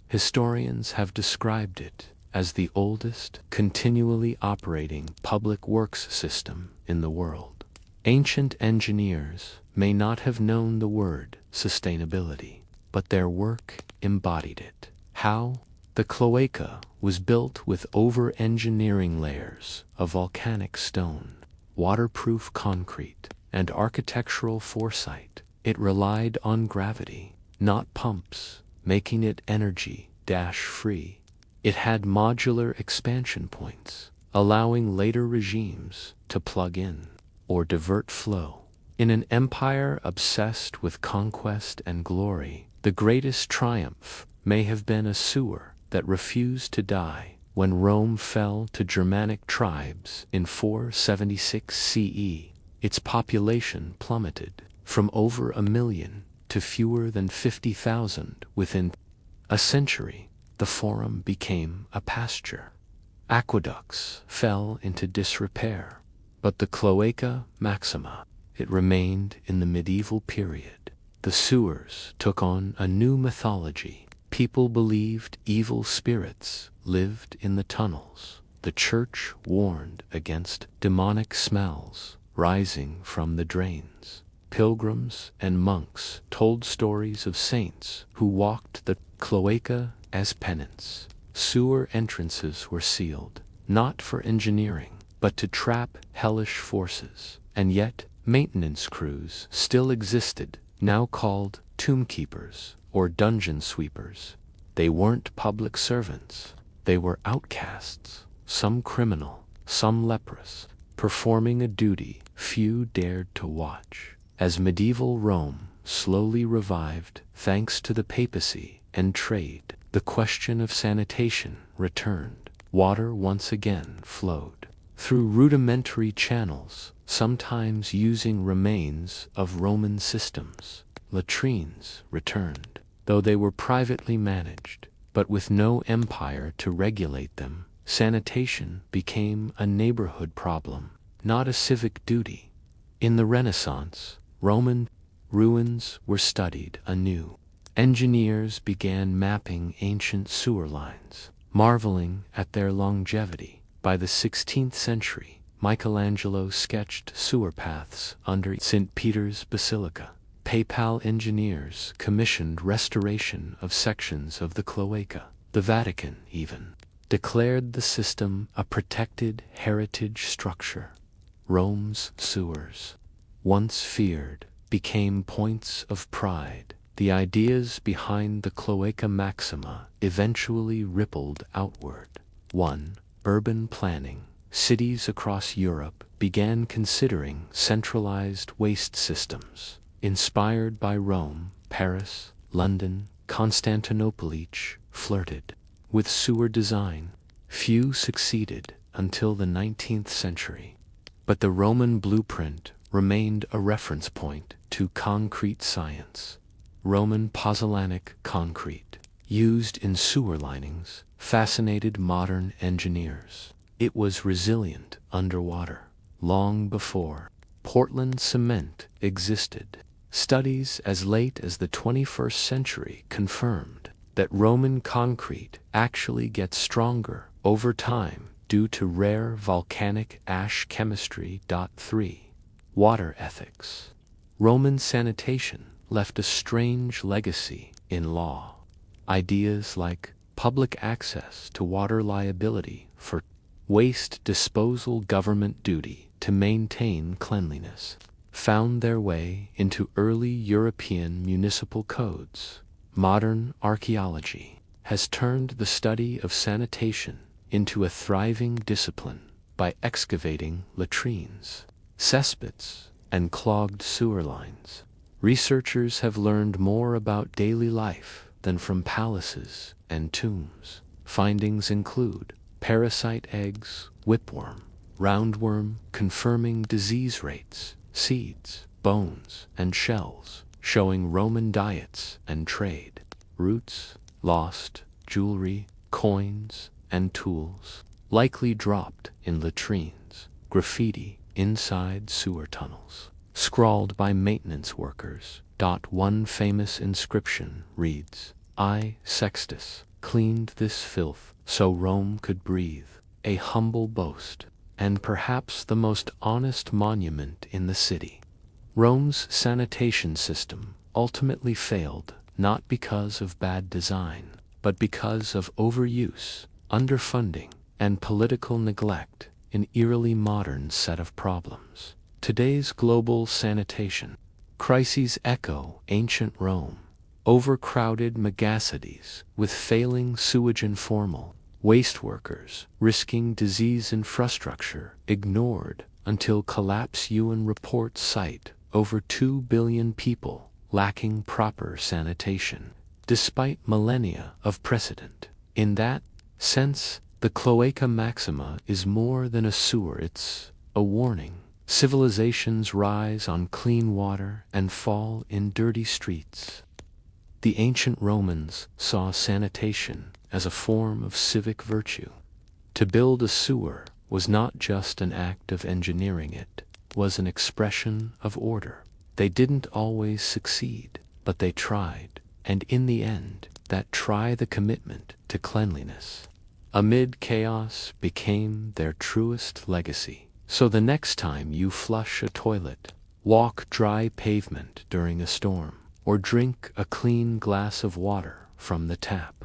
Historians have described it as the oldest, continually operating public works system in the world. Ancient engineers may not have known the word sustainability, but their work embodied it. How? The cloaca was built with over-engineering layers of volcanic stone, waterproof concrete, and architectural foresight. It relied on gravity, not pumps, making it energy-free. It had modular expansion points, allowing later regimes to plug in or divert flow. In an empire obsessed with conquest and glory, the greatest triumph may have been a sewer that refused to die. When Rome fell to Germanic tribes in 476 CE, its population plummeted from over 1 million to fewer than 50,000 within a century. The Forum became a pasture. Aqueducts fell into disrepair, but the Cloaca Maxima, it remained in the medieval period. The sewers took on a new mythology. People believed evil spirits lived in the tunnels. The church warned against demonic smells rising from the drains. Pilgrims and monks told stories of saints who walked the cloaca as penance. Sewer entrances were sealed, not for engineering, but to trap hellish forces. And yet, maintenance crews still existed, now called tombkeepers or dungeon sweepers. They weren't public servants. They were outcasts, some criminal, some leprous, performing a duty few dared to watch. As medieval Rome slowly revived thanks to the papacy and trade, the question of sanitation returned. Water once again flowed through rudimentary channels, sometimes using remains of Roman systems. Latrines returned, though they were privately managed, but with no empire to regulate them. Sanitation became a neighborhood problem, not a civic duty. In the Renaissance, Roman ruins were studied anew. Engineers began mapping ancient sewer lines, marveling at their longevity. By the 16th century, Michelangelo sketched sewer paths under St. Peter's Basilica. Papal engineers commissioned restoration of sections of the cloaca. The Vatican, even, declared the system a protected heritage structure. Rome's sewers, once feared, became points of pride. The ideas behind the Cloaca Maxima eventually rippled outward. 1. Urban planning. Cities across Europe began considering centralized waste systems. Inspired by Rome, Paris, London, Constantinople each flirted with sewer design. Few succeeded until the 19th century. But the Roman blueprint remained a reference point to concrete science. Roman pozzolanic concrete, used in sewer linings, fascinated modern engineers. It was resilient underwater. Long before Portland cement existed, studies as late as the 21st century confirmed that Roman concrete actually gets stronger over time due to rare volcanic ash chemistry. 3. Water ethics. Roman sanitation left a strange legacy in law. Ideas like public access to water, liability for waste disposal, government duty to maintain cleanliness, found their way into early European municipal codes. Modern archaeology has turned the study of sanitation into a thriving discipline by excavating latrines, cesspits, and clogged sewer lines. Researchers have learned more about daily life than from palaces and tombs. Findings include parasite eggs, whipworm, roundworm, confirming disease rates, seeds, bones, and shells, showing Roman diets and trade, roots, lost, jewelry, coins, and tools, likely dropped in latrines, graffiti inside sewer tunnels, scrawled by maintenance workers. One famous inscription reads, "I, Sextus, cleaned this filth so Rome could breathe," a humble boast, and perhaps the most honest monument in the city. Rome's sanitation system ultimately failed, not because of bad design, but because of overuse, underfunding, and political neglect, an eerily modern set of problems. Today's global sanitation crises echo ancient Rome. Overcrowded megacities with failing sewage, informal waste workers risking disease, infrastructure ignored until collapse. UN reports cite over 2 billion people lacking proper sanitation, despite millennia of precedent. In that sense, the Cloaca Maxima is more than a sewer, it's a warning. Civilizations rise on clean water and fall in dirty streets. The ancient Romans saw sanitation as a form of civic virtue. To build a sewer was not just an act of engineering, it was an expression of order. They didn't always succeed, but they tried, and in the end, the commitment to cleanliness amid chaos became their truest legacy. So the next time you flush a toilet, walk dry pavement during a storm, or drink a clean glass of water from the tap,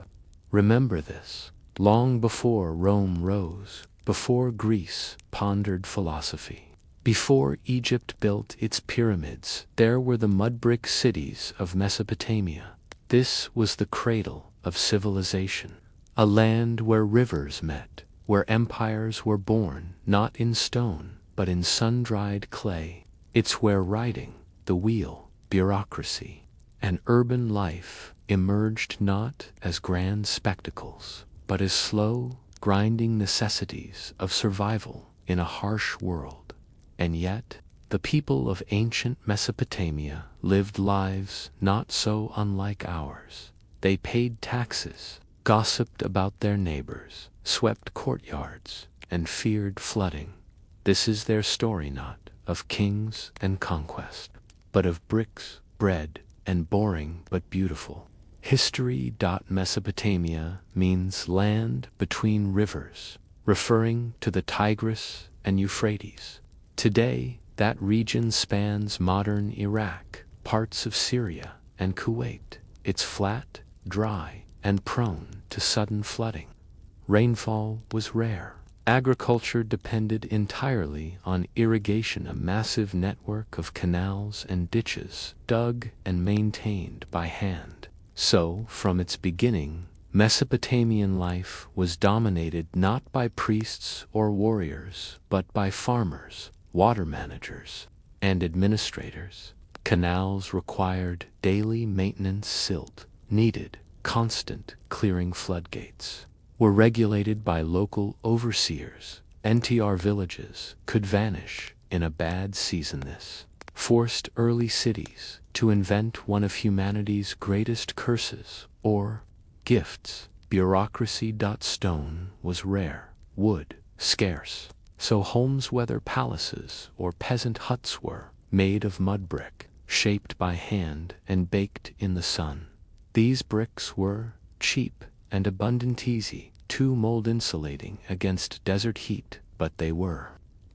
remember this. Long before Rome rose, before Greece pondered philosophy, before Egypt built its pyramids, there were the mud brick cities of Mesopotamia. This was the cradle of civilization, a land where rivers met, where empires were born, not in stone, but in sun-dried clay. It's where writing, the wheel, bureaucracy, and urban life emerged not as grand spectacles, but as slow, grinding necessities of survival in a harsh world. And yet, the people of ancient Mesopotamia lived lives not so unlike ours. They paid taxes, gossiped about their neighbors, swept courtyards, and feared flooding. This is their story, not of kings and conquest, but of bricks, bread, and boring but beautiful history. Mesopotamia means land between rivers, referring to the Tigris and Euphrates. Today, that region spans modern Iraq, parts of Syria, and Kuwait. It's flat, dry, and prone to sudden flooding. Rainfall was rare. Agriculture depended entirely on irrigation, a massive network of canals and ditches dug and maintained by hand. So, from its beginning, Mesopotamian life was dominated not by priests or warriors, but by farmers, water managers, and administrators. Canals required daily maintenance, silt needed constant clearing, floodgates were regulated by local overseers. NTR villages could vanish in a bad season. This forced early cities to invent one of humanity's greatest curses, or gifts. Bureaucracy. Stone was rare, wood scarce, so homes, whether palaces or peasant huts, were made of mud brick, shaped by hand and baked in the sun. These bricks were cheap and abundant, easy to mold, insulating against desert heat, but they were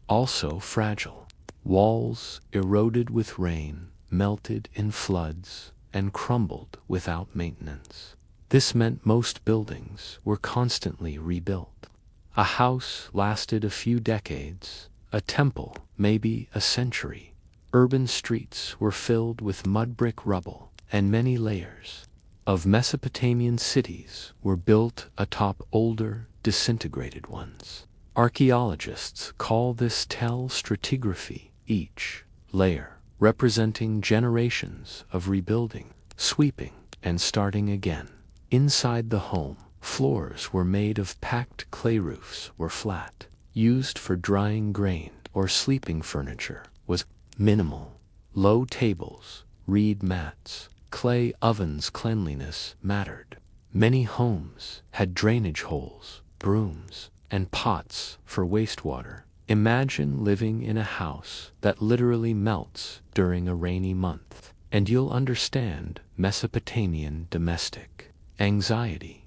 also fragile. Walls eroded with rain, melted in floods, and crumbled without maintenance. This meant most buildings were constantly rebuilt. A house lasted a few decades, a temple maybe a century. Urban streets were filled with mud brick rubble, and many layers of Mesopotamian cities were built atop older, disintegrated ones. Archaeologists call this tell stratigraphy, each layer representing generations of rebuilding, sweeping, and starting again. Inside the home, floors were made of packed clay, roofs were flat, used for drying grain or sleeping. Furniture was minimal. Low tables, reed mats, clay ovens. Cleanliness mattered. Many homes had drainage holes, brooms, and pots for wastewater. Imagine living in a house that literally melts during a rainy month, and you'll understand Mesopotamian domestic anxiety.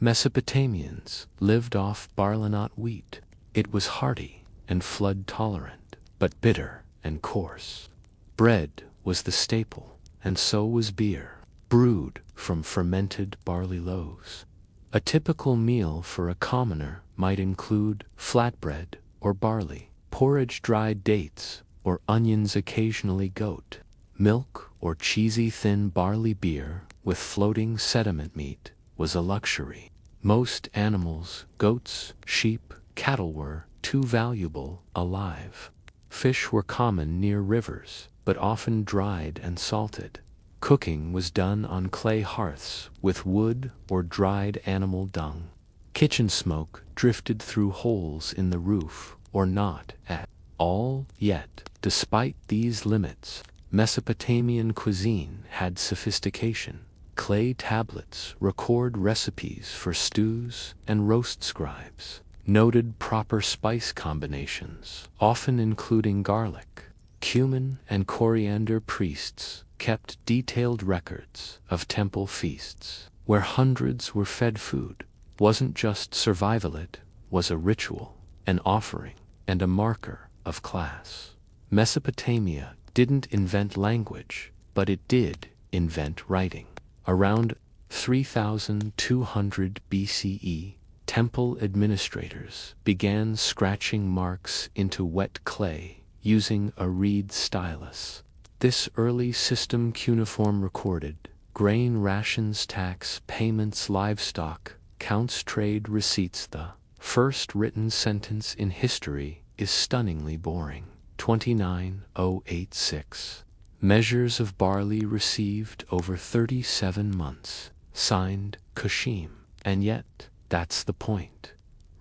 Mesopotamians lived off barley, not wheat. It was hearty and flood tolerant, but bitter and coarse. Bread was the staple, and so was beer, brewed from fermented barley loaves. A typical meal for a commoner might include flatbread or barley, porridge, dried dates, or onions, occasionally goat milk or cheesy thin barley. Beer with floating sediment meat was a luxury. Most animals, goats, sheep, cattle, were too valuable alive. Fish were common near rivers, but often dried and salted. Cooking was done on clay hearths with wood or dried animal dung. Kitchen smoke drifted through holes in the roof or not at all. Yet, despite these limits, Mesopotamian cuisine had sophistication. Clay tablets record recipes for stews, and roast scribes noted proper spice combinations, often including garlic, cumin, and coriander. Priests kept detailed records of temple feasts, where hundreds were fed. Food wasn't just survival, it was a ritual, an offering, and a marker of class. Mesopotamia didn't invent language, but it did invent writing. Around 3200 BCE, temple administrators began scratching marks into wet clay using a reed stylus. This early system cuneiform recorded grain rations, tax payments, livestock counts, trade receipts. The first written sentence in history is stunningly boring. 29086. Measures of barley received over 37 months. Signed, Kushim. And yet, that's the point.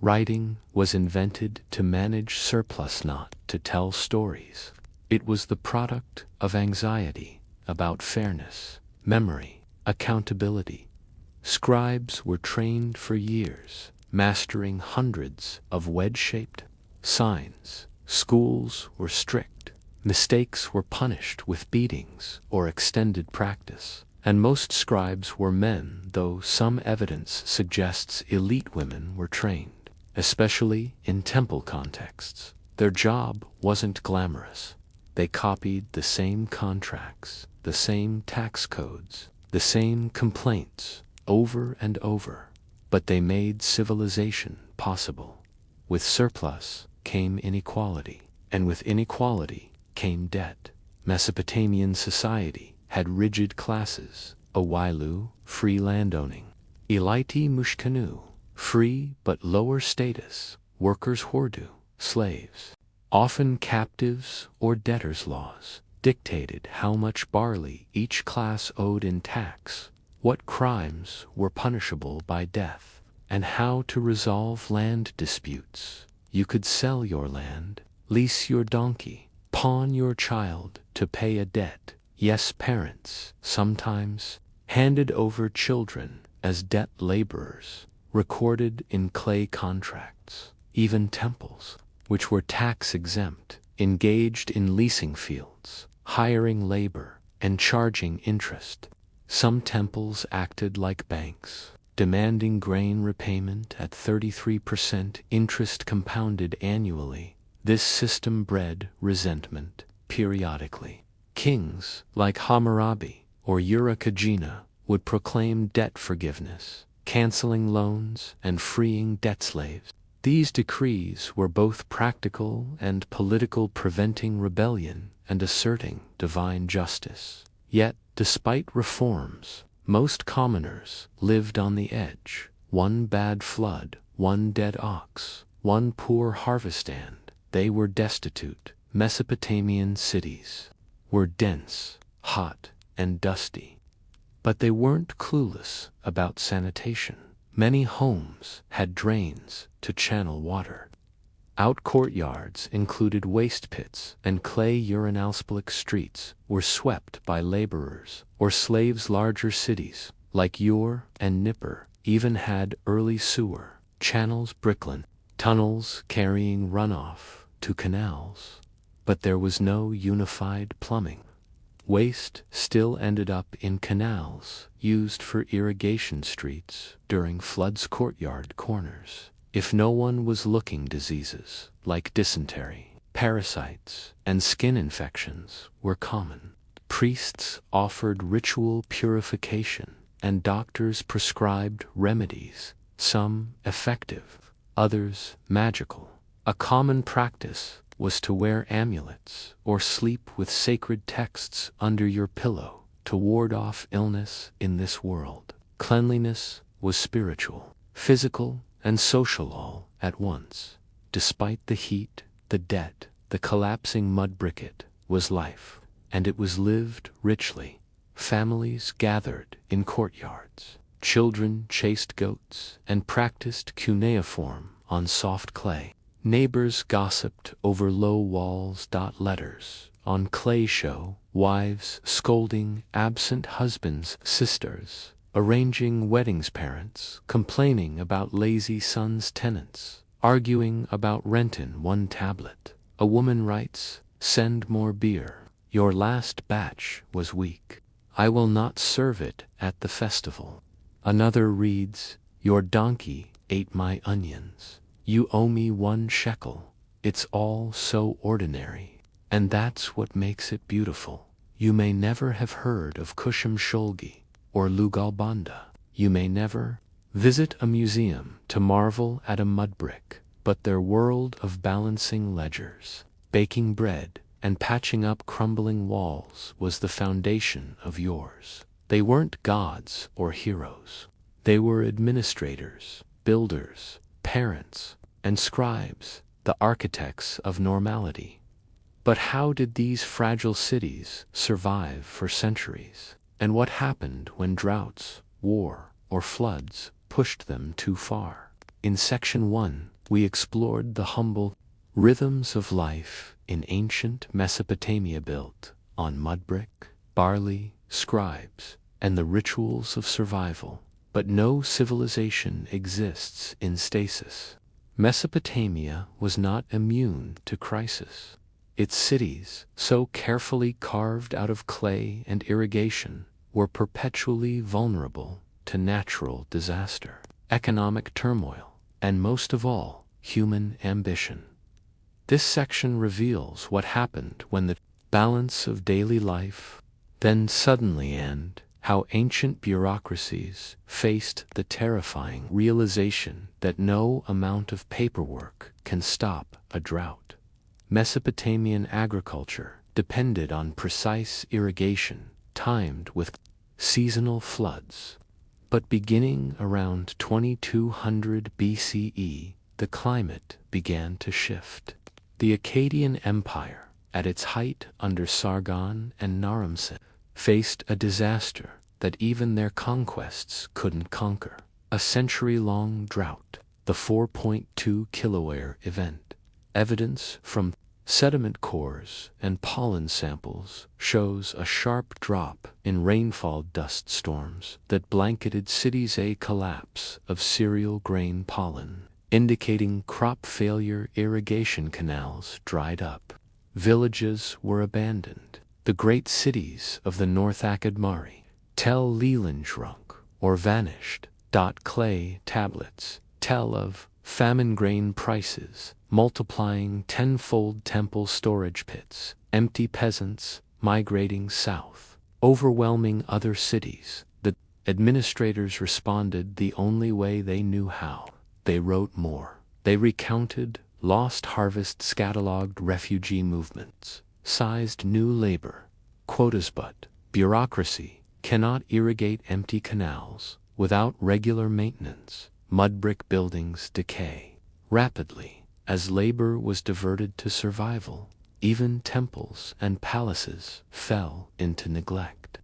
Writing was invented to manage surplus, not to tell stories. It was the product of anxiety about fairness, memory, accountability. Scribes were trained for years, mastering hundreds of wedge-shaped signs. Schools were strict. Mistakes were punished with beatings or extended practice. And most scribes were men, though some evidence suggests elite women were trained, especially in temple contexts. Their job wasn't glamorous. They copied the same contracts, the same tax codes, the same complaints over and over, but they made civilization possible. With surplus came inequality, and with inequality came debt. Mesopotamian society had rigid classes: Awailu, free landowning; Elite Mushkanu, free but lower status; workers Hordu, slaves. Often captives or debtors' laws dictated how much barley each class owed in tax, what crimes were punishable by death, and how to resolve land disputes. You could sell your land, lease your donkey, pawn your child to pay a debt. Yes, parents sometimes handed over children as debt laborers, recorded in clay contracts. Even temples, which were tax-exempt, engaged in leasing fields, hiring labor, and charging interest. Some temples acted like banks, demanding grain repayment at 33% interest compounded annually. This system bred resentment periodically. Kings like Hammurabi or Urukagina would proclaim debt forgiveness, canceling loans and freeing debt slaves. These decrees were both practical and political, preventing rebellion and asserting divine justice. Yet, despite reforms, most commoners lived on the edge. One bad flood, one dead ox, one poor harvest, and they were destitute. Mesopotamian cities were dense, hot, and dusty. But they weren't clueless about sanitation. Many homes had drains to channel water. Out courtyards included waste pits, and clay urinals. Public streets were swept by laborers or slaves. Larger cities, like Ur and Nippur, even had early sewer channels, Brooklyn, tunnels carrying runoff to canals. But there was no unified plumbing. Waste still ended up in canals used for irrigation. Streets during floods, courtyard corners. If no one was looking, diseases like dysentery, parasites, and skin infections were common. Priests offered ritual purification, and doctors prescribed remedies, some effective, others magical. A common practice was to wear amulets or sleep with sacred texts under your pillow to ward off illness in this world. Cleanliness was spiritual, physical, and social all at once. Despite the heat, the debt, the collapsing mud briquette was life, and it was lived richly. Families gathered in courtyards. Children chased goats and practiced cuneiform on soft clay. Neighbors gossiped over low walls. Letters on clay show wives scolding absent husbands, sisters arranging weddings, parents complaining about lazy sons, tenants arguing about rent. In one tablet, a woman writes, "Send more beer. Your last batch was weak. I will not serve it at the festival." Another reads, "Your donkey ate my onions. You owe me 1 shekel. It's all so ordinary, and that's what makes it beautiful. You may never have heard of Kushum Sholgi or Lugalbanda. You may never visit a museum to marvel at a mud brick, but their world of balancing ledgers, baking bread, and patching up crumbling walls was the foundation of yours. They weren't gods or heroes. They were administrators, builders, parents, and scribes, the architects of normality. But how did these fragile cities survive for centuries? And what happened when droughts, war, or floods pushed them too far? In Section 1, we explored the humble rhythms of life in ancient Mesopotamia, built on mud brick, barley, scribes, and the rituals of survival. But no civilization exists in stasis. Mesopotamia was not immune to crisis. Its cities, so carefully carved out of clay and irrigation, were perpetually vulnerable to natural disaster, economic turmoil, and most of all, human ambition. This section reveals what happened when the balance of daily life then suddenly end, how ancient bureaucracies faced the terrifying realization that no amount of paperwork can stop a drought. Mesopotamian agriculture depended on precise irrigation timed with seasonal floods. But beginning around 2200 BCE, the climate began to shift. The Akkadian Empire, at its height under Sargon and Naram-Sin, faced a disaster that even their conquests couldn't conquer. A century-long drought, the 4.2 kiloyear event. Evidence from sediment cores and pollen samples shows a sharp drop in rainfall dust storms that blanketed cities, a collapse of cereal grain pollen, indicating crop failure. Irrigation canals dried up. Villages were abandoned. The great cities of the North Akadmari, Tel Leland shrunk or vanished. Clay tablets tell of famine grain prices multiplying tenfold, temple storage pits, empty peasants migrating south, overwhelming other cities. The administrators responded the only way they knew how. They wrote more. They recounted lost harvests, cataloged refugee movements, sized new labor quotas, but bureaucracy cannot irrigate empty canals without regular maintenance. Mud brick buildings decay rapidly as labor was diverted to survival. Even temples and palaces fell into neglect.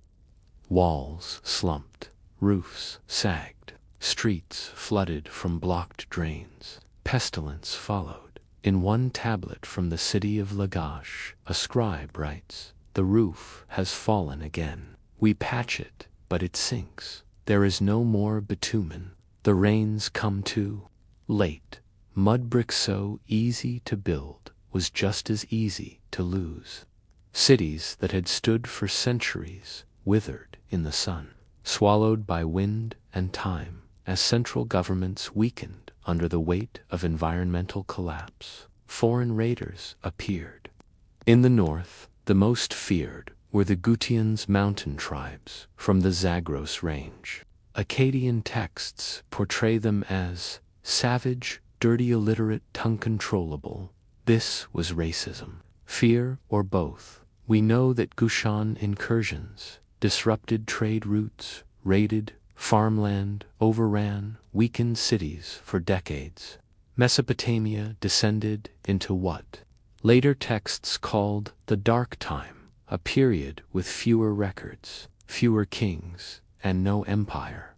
Walls slumped, roofs sagged, streets flooded from blocked drains. Pestilence followed. In one tablet from the city of Lagash, a scribe writes, "The roof has fallen again. We patch it, but it sinks. There is no more bitumen. The rains come too late." Mud brick, so easy to build, was just as easy to lose. Cities that had stood for centuries withered in the sun, swallowed by wind and time, as central governments weakened under the weight of environmental collapse. Foreign raiders appeared. In the north, the most feared were the Gutians, mountain tribes from the Zagros range. Akkadian texts portray them as savage, dirty, illiterate, uncontrollable. This was racism, fear, or both. We know that Gushan incursions disrupted trade routes, raided farmland, overran, weakened cities for decades. Mesopotamia descended into what later texts called the Dark Time, a period with fewer records, fewer kings, and no empire.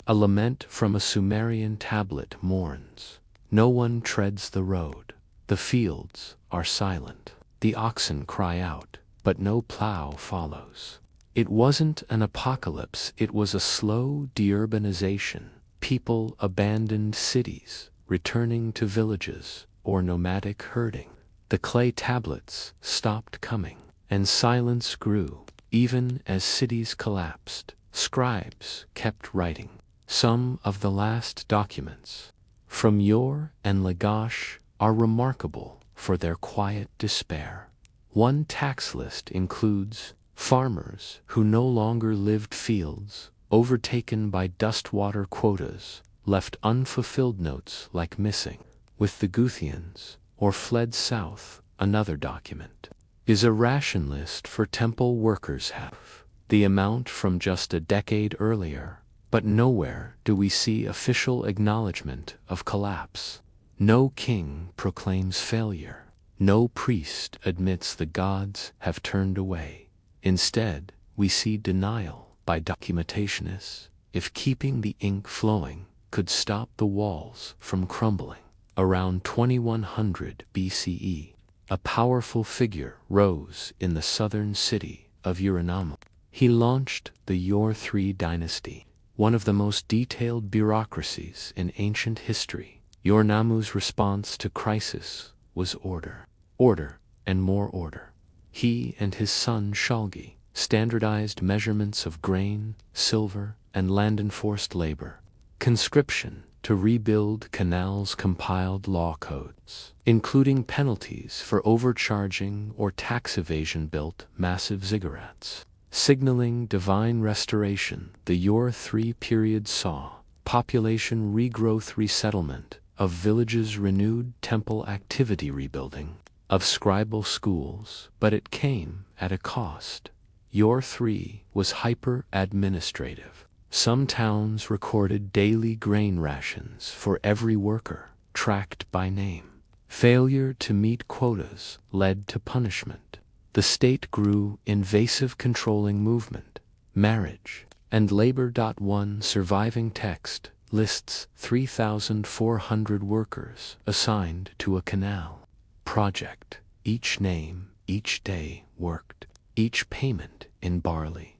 A lament from a Sumerian tablet mourns, "No one treads the road. The fields are silent. The oxen cry out, but no plow follows." It wasn't an apocalypse, it was a slow deurbanization. People abandoned cities, returning to villages or nomadic herding. The clay tablets stopped coming, and silence grew. Even as cities collapsed, scribes kept writing. Some of the last documents from Ur and Lagash are remarkable for their quiet despair. One tax list includes farmers who no longer lived, fields overtaken by dustwater quotas, left unfulfilled, notes like missing with the Guthians, or fled south. Another document is a ration list for temple workers, half the amount from just a decade earlier. But nowhere do we see official acknowledgement of collapse. No king proclaims failure. No priest admits the gods have turned away. Instead, we see denial by documentationists. If keeping the ink flowing could stop the walls from crumbling. Around 2100 BCE, a powerful figure rose in the southern city of Ur-Nammu. He launched the Ur III dynasty, one of the most detailed bureaucracies in ancient history. Ur-Nammu's response to crisis was order. Order and more order. He and his son Shalgi standardized measurements of grain, silver, and land, enforced labor. Conscription to rebuild canals compiled law codes, including penalties for overcharging or tax evasion, built massive ziggurats. Signaling divine restoration, the Ur III period saw population regrowth, resettlement of villages, renewed temple activity, rebuilding of scribal schools, but it came at a cost. Ur III was hyper-administrative. Some towns recorded daily grain rations for every worker, tracked by name. Failure to meet quotas led to punishment. The state grew invasive, controlling movement, marriage, and labor. One surviving text lists 3,400 workers assigned to a canal project, each name, each day worked, each payment in barley.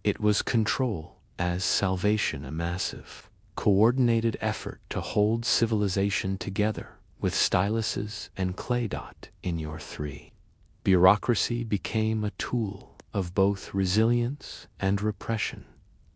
It was control as salvation, a massive, coordinated effort to hold civilization together with styluses and clay. In Ur III, bureaucracy became a tool of both resilience and repression.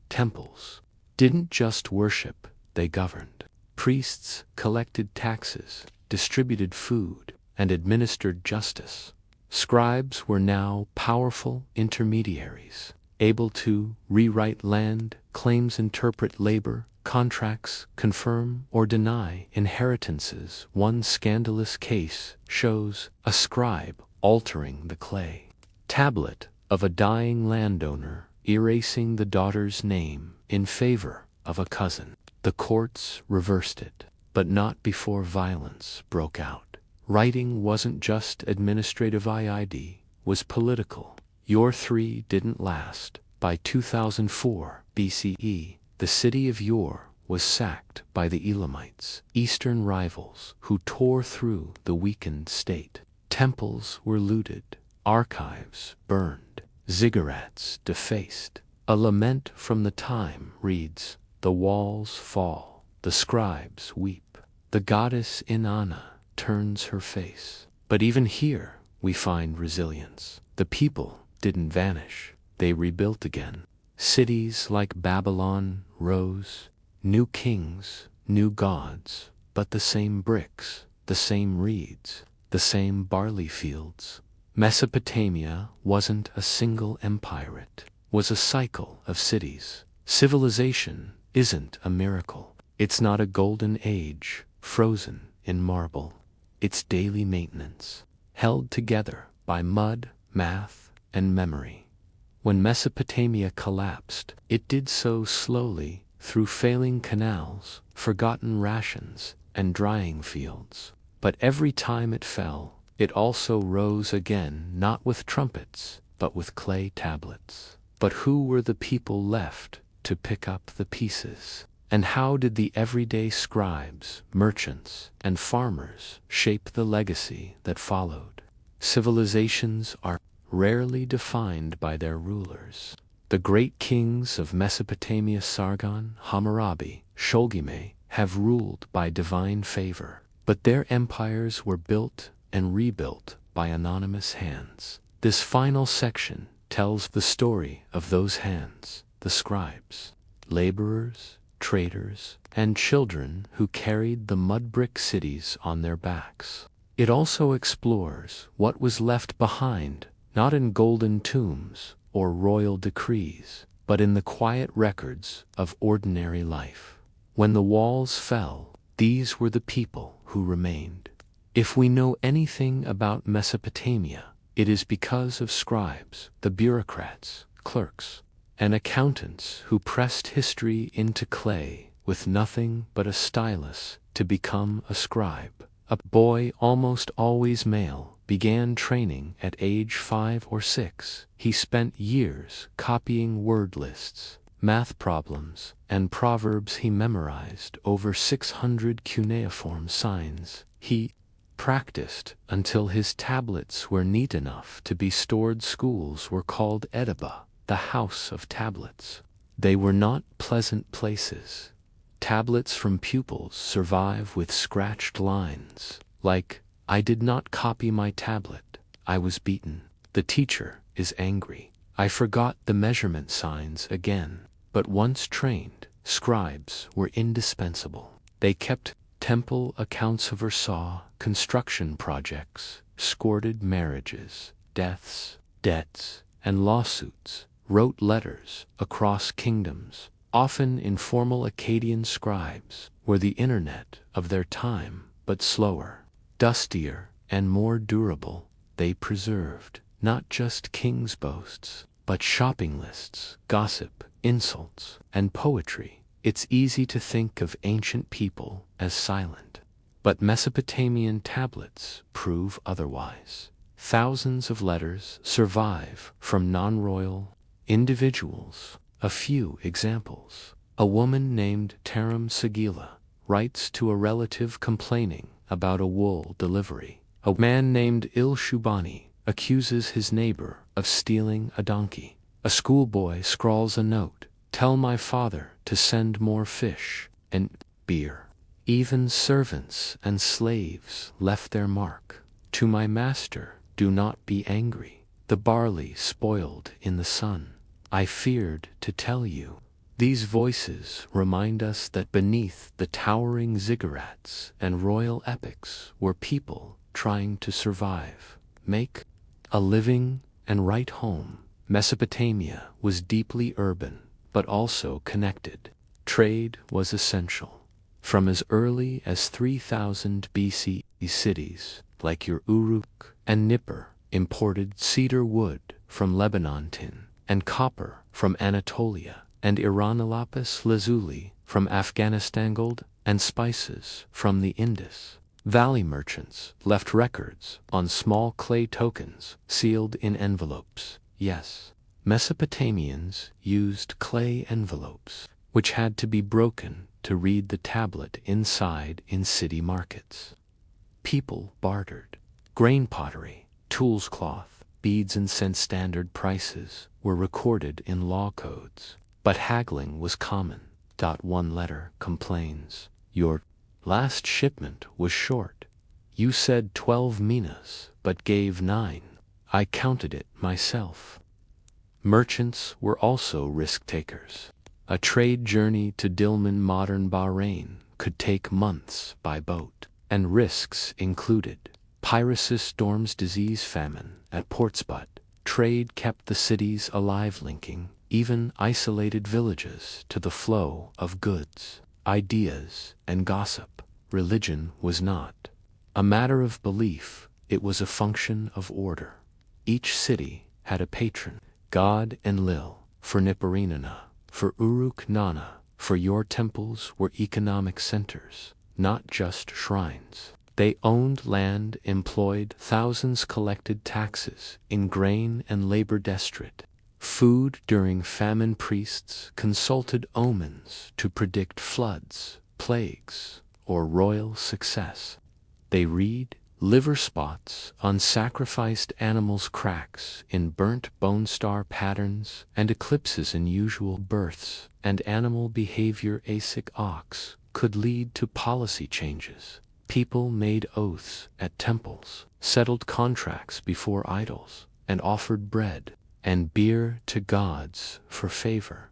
Temples didn't just worship, they governed. Priests collected taxes, distributed food, and administered justice. Scribes were now powerful intermediaries, able to rewrite land claims, interpret labor contracts, confirm or deny inheritances. One scandalous case shows a scribe altering the clay tablet of a dying landowner, erasing the daughter's name in favor of a cousin. The courts reversed it, but not before violence broke out. Writing wasn't just administrative, it was political. Ur III didn't last. By 2004 BCE, the city of Ur was sacked by the Elamites, eastern rivals who tore through the weakened state. Temples were looted, archives burned, ziggurats defaced. A lament from the time reads, "The walls fall, the scribes weep, the goddess Inanna turns her face." But even here we find resilience. The people didn't vanish, they rebuilt again. Cities like Babylon rose, new kings, new gods, but the same bricks, the same reeds, the same barley fields. Mesopotamia wasn't a single empire, it was a cycle of cities. Civilization isn't a miracle. It's not a golden age frozen in marble. It's daily maintenance, held together by mud, math, and memory. When Mesopotamia collapsed, it did so slowly through failing canals, forgotten rations, and drying fields. But every time it fell, it also rose again, not with trumpets, but with clay tablets. But who were the people left to pick up the pieces? And how did the everyday scribes, merchants, and farmers shape the legacy that followed? Civilizations are rarely defined by their rulers. The great kings of Mesopotamia, Sargon, Hammurabi, Shulgime, have ruled by divine favor, but their empires were built and rebuilt by anonymous hands. This final section tells the story of those hands, the scribes, laborers, traders, and children who carried the mud-brick cities on their backs. It also explores what was left behind, not in golden tombs or royal decrees, but in the quiet records of ordinary life. When the walls fell, these were the people who remained. If we know anything about Mesopotamia, it is because of scribes, the bureaucrats, clerks, and accountants who pressed history into clay with nothing but a stylus to become a scribe. A boy, almost always male, began training at age 5 or 6. He spent years copying word lists, math problems, and proverbs. He memorized over 600 cuneiform signs. He practiced until his tablets were neat enough to be stored. Schools were called Edaba, the house of tablets. They were not pleasant places. Tablets from pupils survive with scratched lines, like, "I did not copy my tablet, I was beaten. The teacher is angry. I forgot the measurement signs again." But once trained, scribes were indispensable. They kept temple accounts, oversaw construction projects, scored marriages, deaths, debts, and lawsuits, wrote letters across kingdoms. Often informal Akkadian scribes were the internet of their time, but slower, dustier, and more durable. They preserved not just king's boasts, but shopping lists, gossip, insults, and poetry. It's easy to think of ancient people as silent, but Mesopotamian tablets prove otherwise. Thousands of letters survive from non-royal individuals. A few examples. A woman named Taram Sagila writes to a relative complaining about a wool delivery. A man named Il-Shubani accuses his neighbor of stealing a donkey. A schoolboy scrawls a note, "Tell my father to send more fish and beer." Even servants and slaves left their mark. "To my master, do not be angry. The barley spoiled in the sun. I feared to tell you." These voices remind us that beneath the towering ziggurats and royal epics were people trying to survive, make a living, and write home. Mesopotamia was deeply urban, but also connected. Trade was essential. From as early as 3000 BC, cities like your Uruk and Nippur imported cedar wood from Lebanon, tin and copper from Anatolia, and Iran, lapis lazuli from Afghanistan, gold and spices from the Indus. Valley merchants left records on small clay tokens sealed in envelopes. Yes, Mesopotamians used clay envelopes, which had to be broken to read the tablet inside in city markets. People bartered. Grain pottery, tools, cloth, beads, and cent standard prices were recorded in law codes, but haggling was common. One letter complains, "Your last shipment was short. You said 12 minas, but gave 9. I counted it myself." Merchants were also risk takers. A trade journey to Dilmun, modern Bahrain, could take months by boat, and risks included piracy, storms, disease, famine. At Portsmouth, trade kept the cities alive, linking even isolated villages to the flow of goods, ideas, and gossip. Religion was not a matter of belief, it was a function of order. Each city had a patron god: Enlil for Nippur-Inanna, for Uruk-Nana, for your temples were economic centers, not just shrines. They owned land, employed thousands, collected taxes in grain and labor district. Food during famine, priests consulted omens to predict floods, plagues, or royal success. They read liver spots on sacrificed animals, cracks in burnt bone, star patterns, and eclipses in usual births, and animal behavior. Asic ox could lead to policy changes. People made oaths at temples, settled contracts before idols, and offered bread and beer to gods for favor.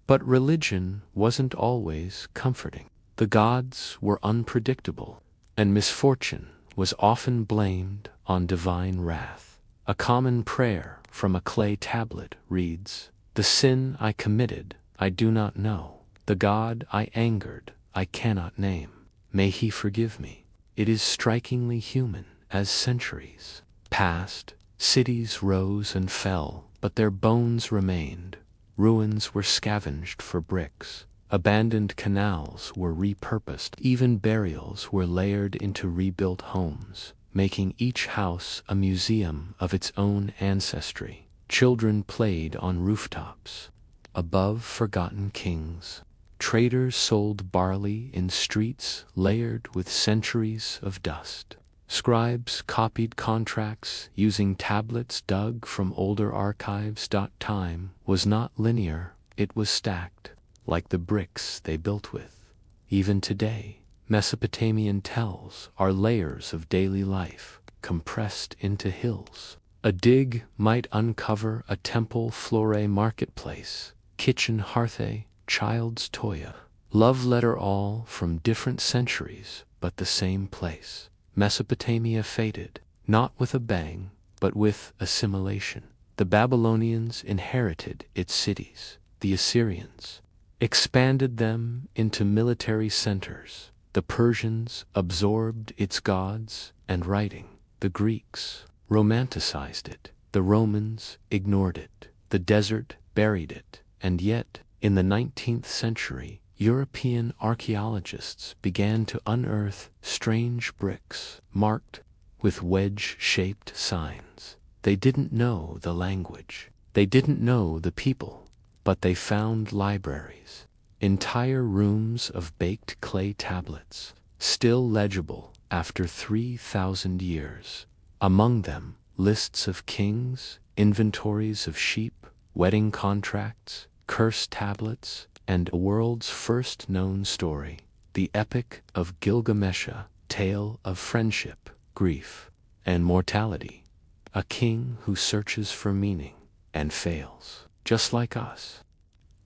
But religion wasn't always comforting. The gods were unpredictable, and misfortune was often blamed on divine wrath. A common prayer from a clay tablet reads, "The sin I committed, I do not know. The God I angered, I cannot name. May he forgive me." It is strikingly human. As centuries passed, cities rose and fell, but their bones remained. Ruins were scavenged for bricks. Abandoned canals were repurposed. Even burials were layered into rebuilt homes, making each house a museum of its own ancestry. Children played on rooftops above forgotten kings. Traders sold barley in streets layered with centuries of dust. Scribes copied contracts using tablets dug from older archives. Time was not linear, it was stacked, like the bricks they built with. Even today, Mesopotamian tells are layers of daily life, compressed into hills. A dig might uncover a temple flore, marketplace, kitchen hearth, child's toya. Love letter all from different centuries, but the same place. Mesopotamia faded, not with a bang, but with assimilation. The Babylonians inherited its cities. The Assyrians expanded them into military centers. The Persians absorbed its gods and writing. The Greeks romanticized it. The Romans ignored it. The desert buried it. And yet, in the 19th century, European archaeologists began to unearth strange bricks marked with wedge-shaped signs. They didn't know the language. They didn't know the people, but they found libraries, entire rooms of baked clay tablets, still legible after 3,000 years. Among them, lists of kings, inventories of sheep, wedding contracts, curse tablets, and a world's first known story, the Epic of Gilgamesha, tale of friendship, grief, and mortality. A king who searches for meaning and fails, just like us.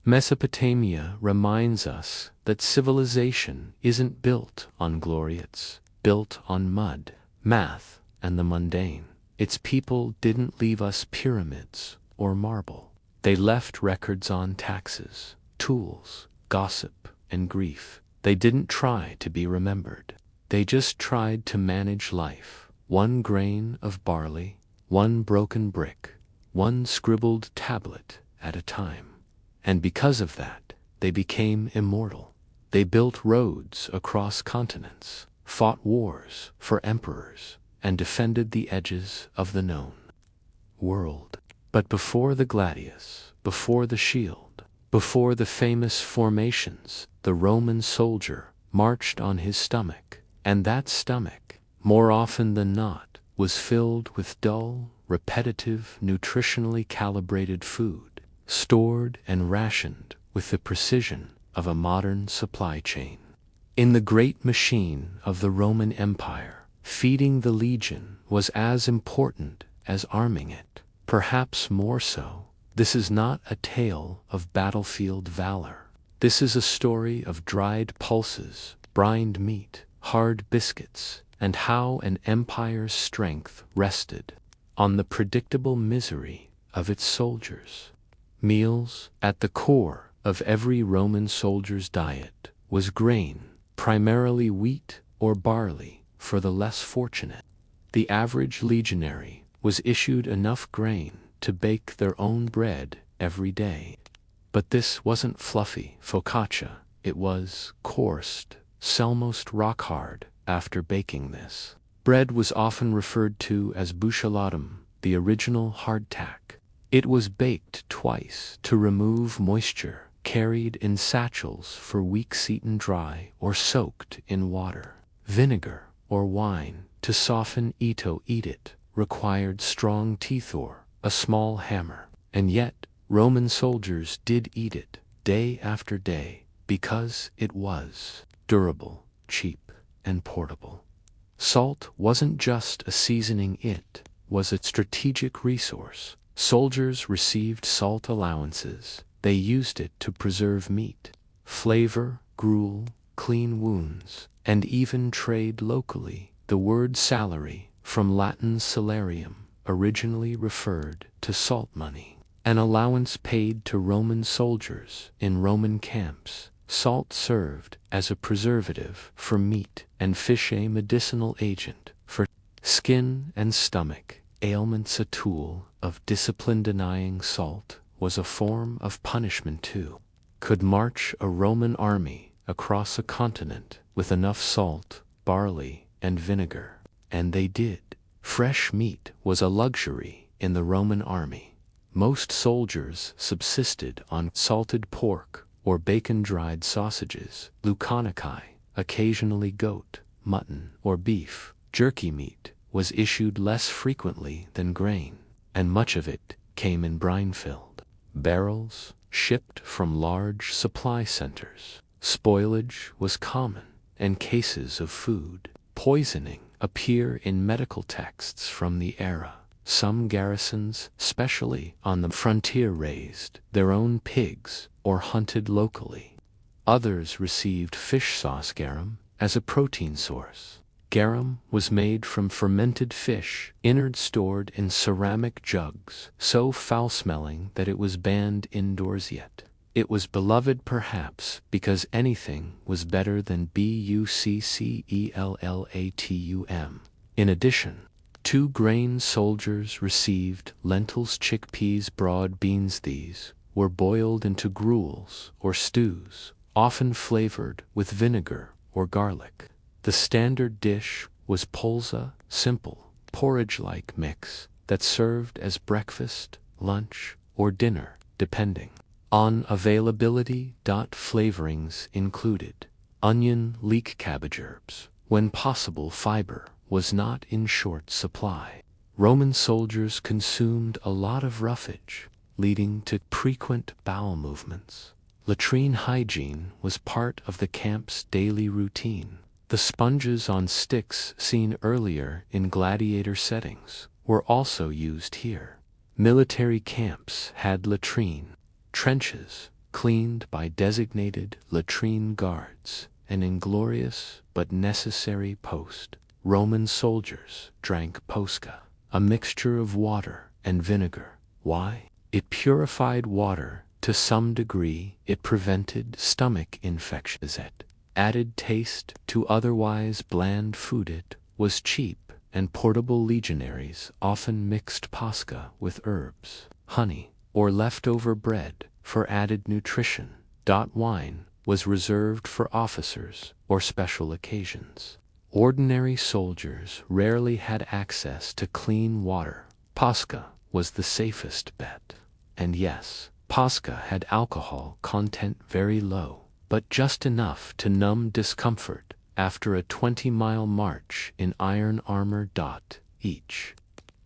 Mesopotamia reminds us that civilization isn't built on glory, it's built on mud, math, and the mundane. Its people didn't leave us pyramids or marble. They left records on taxes, tools, gossip, and grief. They didn't try to be remembered. They just tried to manage life, one grain of barley, one broken brick, one scribbled tablet at a time. And because of that, they became immortal. They built roads across continents, fought wars for emperors, and defended the edges of the known world. But before the gladius, before the shield, before the famous formations, the Roman soldier marched on his stomach, and that stomach, more often than not, was filled with dull, repetitive, nutritionally calibrated food, stored and rationed with the precision of a modern supply chain. In the great machine of the Roman Empire, feeding the legion was as important as arming it, perhaps more so. This is not a tale of battlefield valor. This is a story of dried pulses, brined meat, hard biscuits, and how an empire's strength rested on the predictable misery of its soldiers. Meals, at the core of every Roman soldier's diet, was grain, primarily wheat or barley for the less fortunate. The average legionary was issued enough grain to bake their own bread every day. But this wasn't fluffy focaccia, it was coursed, almost rock hard after baking this. Bread was often referred to as buchelatum, the original hardtack. It was baked twice to remove moisture, carried in satchels for weeks eaten dry or soaked in water. Vinegar or wine to soften eat it required strong teeth or a small hammer. And yet, Roman soldiers did eat it day after day because it was durable, cheap, and portable. Salt wasn't just a seasoning, it was a strategic resource. Soldiers received salt allowances. They used it to preserve meat, flavor, gruel, clean wounds, and even trade locally. The word salary, from Latin salarium, originally referred to salt money, an allowance paid to Roman soldiers in Roman camps. Salt served as a preservative for meat and fish, a medicinal agent for skin and stomach ailments, a tool of discipline. Denying salt was a form of punishment too. Could march a Roman army across a continent with enough salt, barley, and vinegar, and they did. Fresh meat was a luxury in the Roman army. Most soldiers subsisted on salted pork or bacon-dried sausages, lucanicae, occasionally goat, mutton, or beef. Jerky meat was issued less frequently than grain, and much of it came in brine-filled barrels shipped from large supply centers. Spoilage was common, and cases of food poisoning appear in medical texts from the era. Some garrisons, especially on the frontier, raised their own pigs or hunted locally. Others received fish sauce garum as a protein source. Garum was made from fermented fish innards stored in ceramic jugs, so foul-smelling that it was banned indoors yet. It was beloved perhaps because anything was better than buccelatum. In addition, 2-grain soldiers received lentils, chickpeas, broad beans. These were boiled into gruels or stews, often flavored with vinegar or garlic. The standard dish was polza, simple, porridge-like mix that served as breakfast, lunch, or dinner, depending on availability. Flavorings included onion, leek cabbage, herbs. When possible, fiber was not in short supply. Roman soldiers consumed a lot of roughage, leading to frequent bowel movements. Latrine hygiene was part of the camp's daily routine. The sponges on sticks seen earlier in gladiator settings were also used here. Military camps had latrine trenches cleaned by designated latrine guards, an inglorious but necessary post. Roman soldiers drank posca, a mixture of water and vinegar. Why? It purified water to some degree. It prevented stomach infections. It added taste to otherwise bland food. It was cheap and portable. Legionaries often mixed posca with herbs, honey, or leftover bread for added nutrition. Wine was reserved for officers or special occasions. Ordinary soldiers rarely had access to clean water. Posca was the safest bet. And yes, posca had alcohol content very low, but just enough to numb discomfort after a 20-mile march in iron armor. Each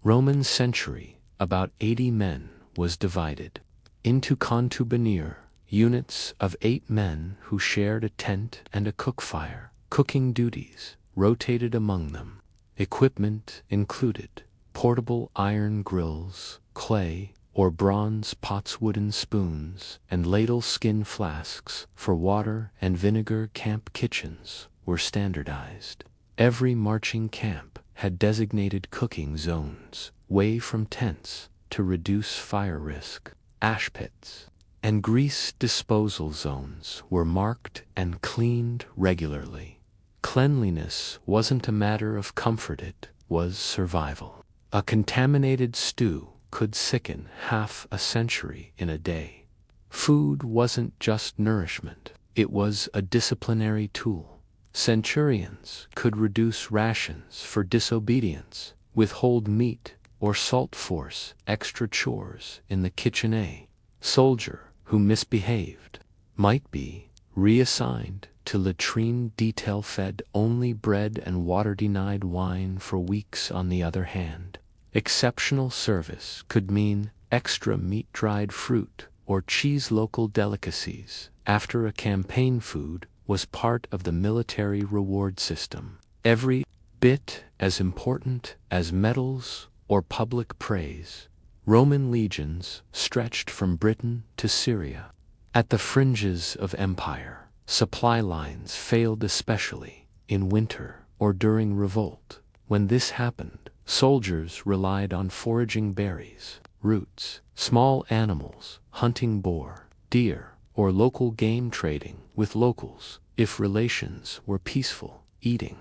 Roman century, about 80 men, was divided into contubinier, units of 8 men who shared a tent and a cook fire. Cooking duties rotated among them. Equipment included portable iron grills, clay or bronze pots, wooden spoons, and ladle skin flasks for water and vinegar. Camp kitchens were standardized. Every marching camp had designated cooking zones, away from tents to reduce fire risk. Ash pits and grease disposal zones were marked and cleaned regularly. Cleanliness wasn't a matter of comfort, it was survival. A contaminated stew could sicken half a century in a day. Food wasn't just nourishment, it was a disciplinary tool. Centurions could reduce rations for disobedience, withhold meat, or salt, force extra chores in the kitchen. A soldier who misbehaved might be reassigned to latrine detail, fed only bread and water, denied wine for weeks. On the other hand, exceptional service could mean extra meat, dried fruit, or cheese. Local delicacies after a campaign food was part of the military reward system, every bit as important as medals or public praise. Roman legions stretched from Britain to Syria. At the fringes of empire, supply lines failed, especially in winter or during revolt. When this happened, soldiers relied on foraging berries, roots, small animals, hunting boar, deer, or local game, trading with locals if relations were peaceful, eating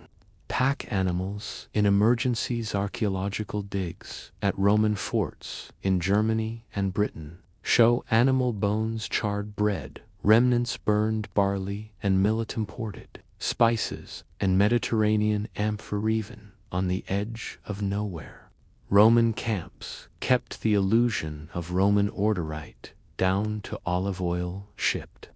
pack animals in emergencies. Archaeological digs at Roman forts in Germany and Britain show animal bones, charred bread, remnants, burned barley, and millet, imported spices, and Mediterranean amphor. Even on the edge of nowhere, Roman camps kept the illusion of Roman order right down to olive oil shipped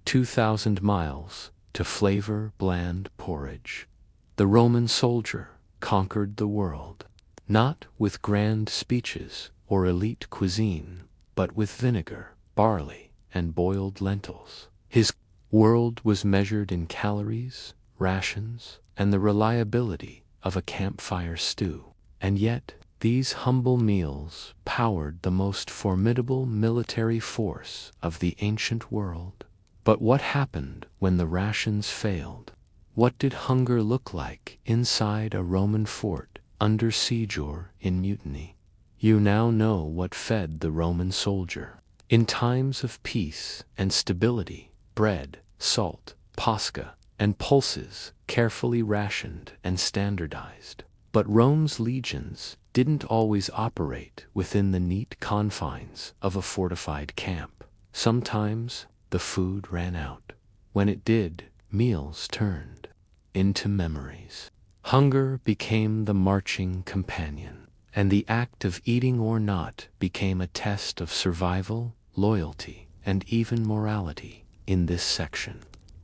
2,000 miles to flavor bland porridge. The Roman soldier conquered the world, not with grand speeches or elite cuisine, but with vinegar, barley, and boiled lentils. His world was measured in calories, rations, and the reliability of a campfire stew. And yet, these humble meals powered the most formidable military force of the ancient world. But what happened when the rations failed? What did hunger look like inside a Roman fort, under siege or in mutiny? You now know what fed the Roman soldier. In times of peace and stability, bread, salt, pasca, and pulses carefully rationed and standardized. But Rome's legions didn't always operate within the neat confines of a fortified camp. Sometimes the food ran out. When it did, meals turned into memories. Hunger became the marching companion, and the act of eating or not became a test of survival, loyalty, and even morality. In this section,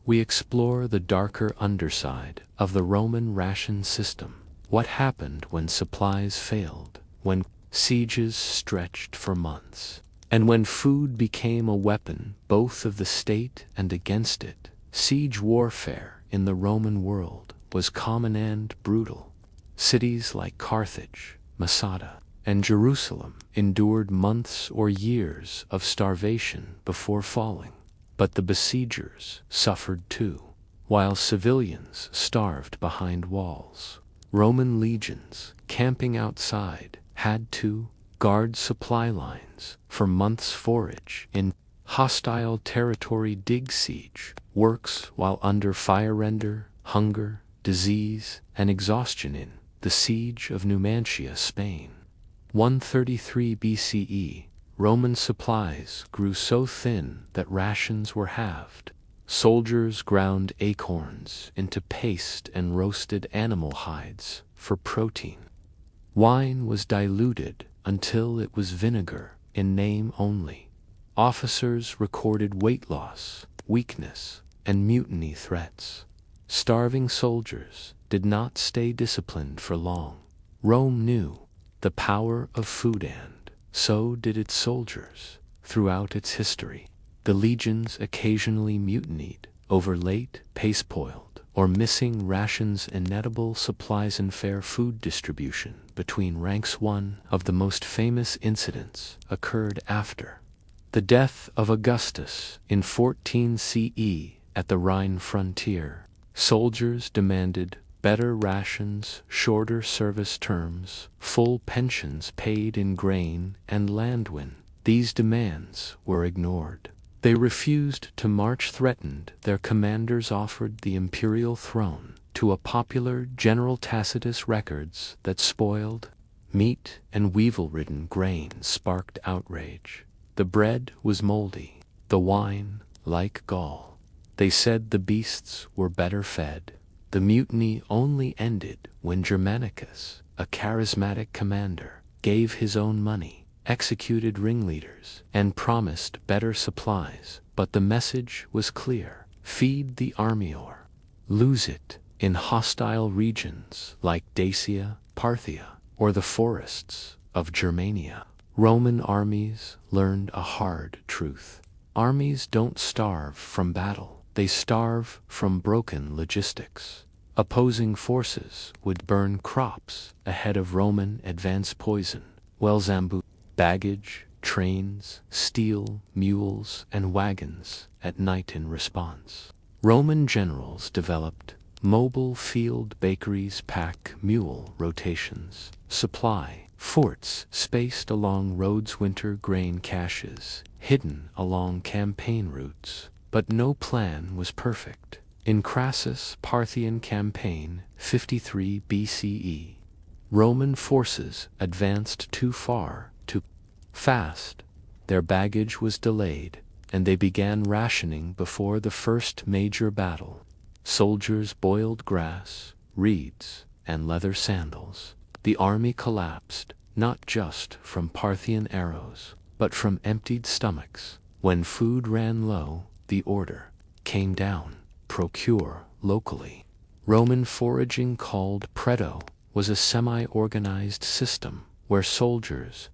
we explore the darker underside of the Roman ration system. What happened when supplies failed, when sieges stretched for months, and when food became a weapon both of the state and against it. Siege warfare in the Roman world was common and brutal. Cities like Carthage, Masada, and Jerusalem endured months or years of starvation before falling. But the besiegers suffered too, while civilians starved behind walls. Roman legions, camping outside, had to guard supply lines for months' forage in hostile territory. Dig siege works while under fire render hunger, disease, and exhaustion. In the Siege of Numantia, Spain, 133 BCE, Roman supplies grew so thin that rations were halved. Soldiers ground acorns into paste and roasted animal hides for protein. Wine was diluted until it was vinegar in name only. Officers recorded weight loss, weakness, and mutiny threats. Starving soldiers did not stay disciplined for long. Rome knew the power of food, and so did its soldiers. Throughout its history, the legions occasionally mutinied over late, pace-spoiled, or missing rations, inedible supplies, and fair food distribution between ranks. One of the most famous incidents occurred after the death of Augustus in 14 CE at the Rhine frontier. Soldiers demanded better rations, shorter service terms, full pensions paid in grain and land. When these demands were ignored, they refused to march. Threatened, their commanders offered the imperial throne to a popular General Tacitus. Records that spoiled meat and weevil-ridden grain sparked outrage. The bread was moldy, the wine like gall. They said the beasts were better fed. The mutiny only ended when Germanicus, a charismatic commander, gave his own money, executed ringleaders, and promised better supplies. But the message was clear: feed the army or lose it. In hostile regions like Dacia, Parthia, or the forests of Germania, Roman armies learned a hard truth. Armies don't starve from battle. They starve from broken logistics. Opposing forces would burn crops ahead of Roman advance, poison wells, ambush baggage, trains, steel, mules, and wagons at night. In response, Roman generals developed mobile field bakeries, pack mule rotations, supply forts spaced along roads, winter grain caches hidden along campaign routes. But no plan was perfect. In Crassus' Parthian campaign, 53 BCE, Roman forces advanced too far, too fast. Their baggage was delayed, and they began rationing before the first major battle. Soldiers boiled grass, reeds, and leather sandals. The army collapsed, not just from Parthian arrows, but from emptied stomachs. When food ran low, the order came down: procure locally. Roman foraging, called predo, was a semi-organized system where soldiers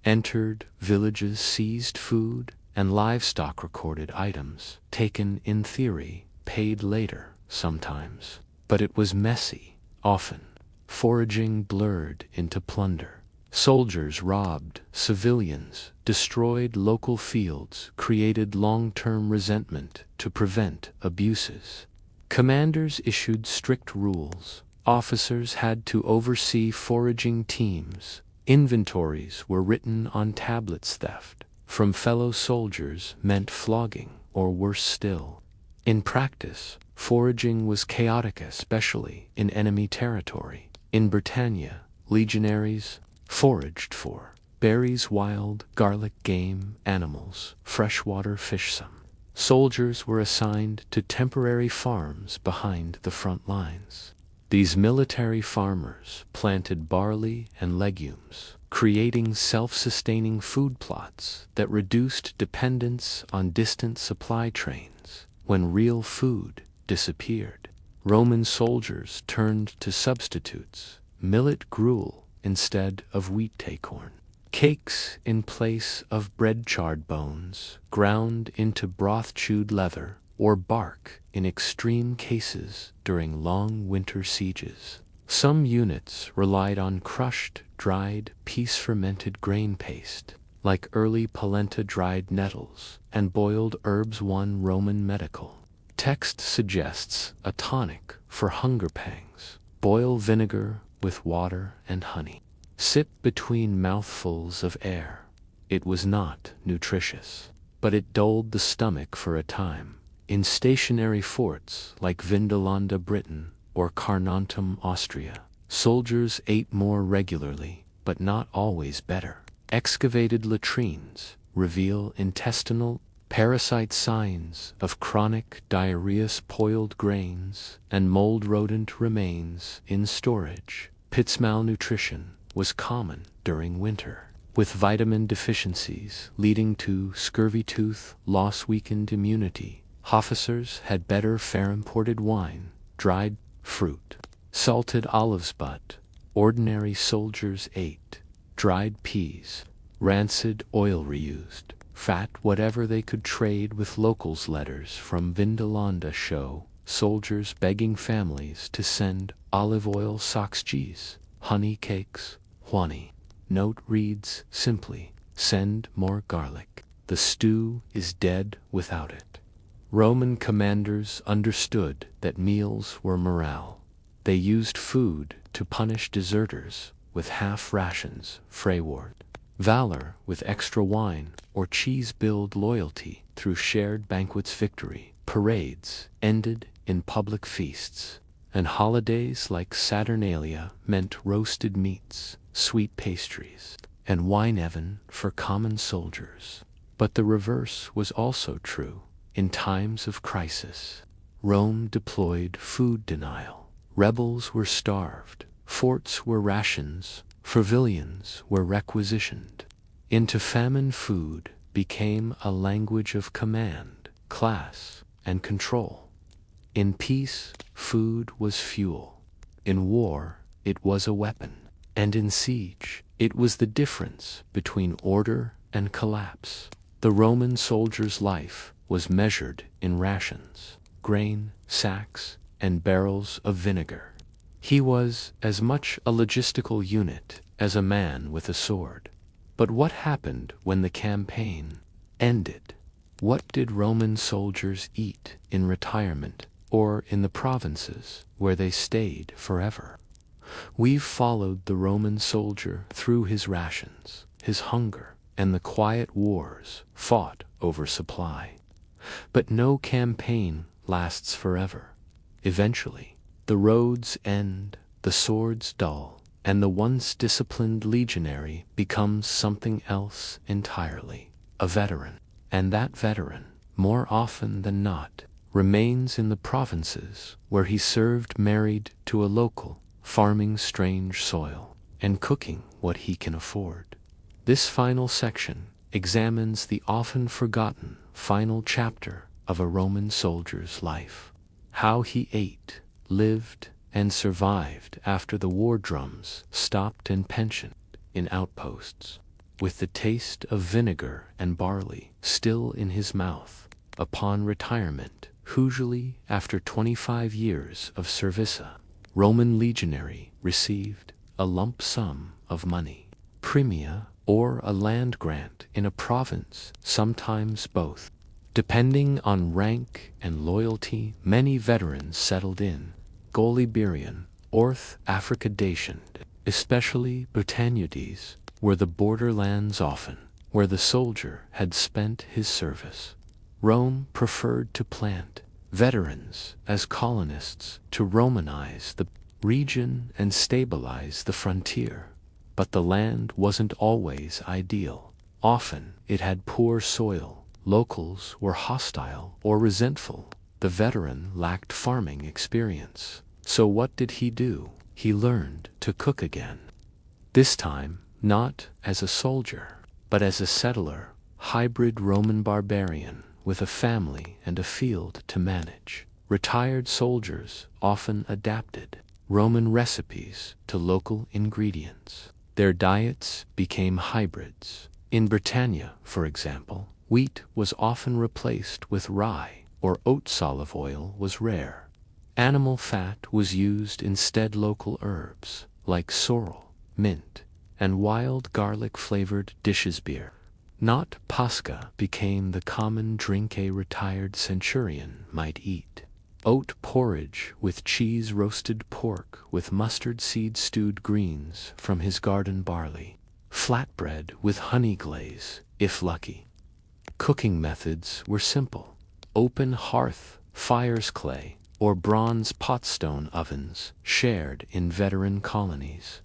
entered villages, seized food and livestock, recorded items taken in theory, paid later sometimes. But it was messy. Often, foraging blurred into plunder. Soldiers robbed civilians, destroyed local fields, created long-term resentment to prevent abuses. Commanders issued strict rules. Officers had to oversee foraging teams. Inventories were written on tablets. Theft from fellow soldiers meant flogging, or worse still. In practice, foraging was chaotic, especially in enemy territory. In Britannia, legionaries foraged for berries, wild garlic, game animals, freshwater fish. Some soldiers were assigned to temporary farms behind the front lines. These military farmers planted barley and legumes, creating self-sustaining food plots that reduced dependence on distant supply trains. When real food disappeared, Roman soldiers turned to substitutes: millet gruel instead of wheat acorn, cakes in place of bread, charred bones ground into broth, chewed leather, or bark in extreme cases during long winter sieges. Some units relied on crushed, dried, piece-fermented grain paste, like early polenta, dried nettles, and boiled herbs. One Roman medical text suggests a tonic for hunger pangs. Boil vinegar with water and honey. Sip between mouthfuls of air. It was not nutritious, but it dulled the stomach for a time. In stationary forts like Vindolanda, Britain, or Carnuntum, Austria, soldiers ate more regularly, but not always better. Excavated latrines reveal intestinal parasite, signs of chronic diarrhea, spoiled grains, and mold. Rodent remains in storage. Pits. Malnutrition was common during winter, with vitamin deficiencies leading to scurvy, tooth loss, weakened immunity. Officers had better fare. Imported wine, dried fruit, salted olives, but ordinary soldiers ate dried peas, rancid oil, reused fat, whatever they could trade with locals. Letters from Vindolanda show soldiers begging families to send olive oil, socks, cheese, honey cakes. Juani note reads simply, "Send more garlic. The stew is dead without it." Roman commanders understood that meals were morale. They used food to punish deserters with half rations. Freyward. Valor with extra wine or cheese build loyalty through shared banquets. Victory parades ended in public feasts, and holidays like Saturnalia meant roasted meats, sweet pastries, and wine. Even for common soldiers. But the reverse was also true. In times of crisis, Rome deployed food denial. Rebels were starved, forts were rations, pavilions were requisitioned. Into famine, food became a language of command, class, and control. In peace, food was fuel. In war, it was a weapon. And in siege, it was the difference between order and collapse. The Roman soldier's life was measured in rations, grain, sacks, and barrels of vinegar. He was as much a logistical unit as a man with a sword. But what happened when the campaign ended? What did Roman soldiers eat in retirement or in the provinces where they stayed forever? We've followed the Roman soldier through his rations, his hunger, and the quiet wars fought over supply. But no campaign lasts forever. Eventually, the roads end, the swords dull, and the once disciplined legionary becomes something else entirely, a veteran. And that veteran, more often than not, remains in the provinces where he served, married to a local, farming strange soil, and cooking what he can afford. This final section examines the often forgotten final chapter of a Roman soldier's life. How he ate, lived, and survived after the war drums stopped and pensioned in outposts, with the taste of vinegar and barley still in his mouth upon retirement, usually after 25 years of service. Roman legionary received a lump sum of money, premia or a land grant in a province, sometimes both. Depending on rank and loyalty, many veterans settled in Goliberian, North Africa Dacian, especially Britannudes, were the borderlands often, where the soldier had spent his service. Rome preferred to plant veterans as colonists to Romanize the region and stabilize the frontier. But the land wasn't always ideal. Often it had poor soil, locals were hostile or resentful, the veteran lacked farming experience. So what did he do? He learned to cook again. This time, not as a soldier, but as a settler, hybrid Roman barbarian with a family and a field to manage. Retired soldiers often adapted Roman recipes to local ingredients. Their diets became hybrids. In Britannia, for example, wheat was often replaced with rye, or oats. Olive oil was rare. Animal fat was used instead. Local herbs like sorrel, mint, and wild garlic-flavored dishes. Beer, not pasca, became the common drink a retired centurion might eat. Oat porridge with cheese, roasted pork with mustard seed, stewed greens from his garden, barley, flatbread with honey glaze, if lucky. Cooking methods were simple. Open hearth fires, clay or bronze potstone ovens shared in veteran colonies.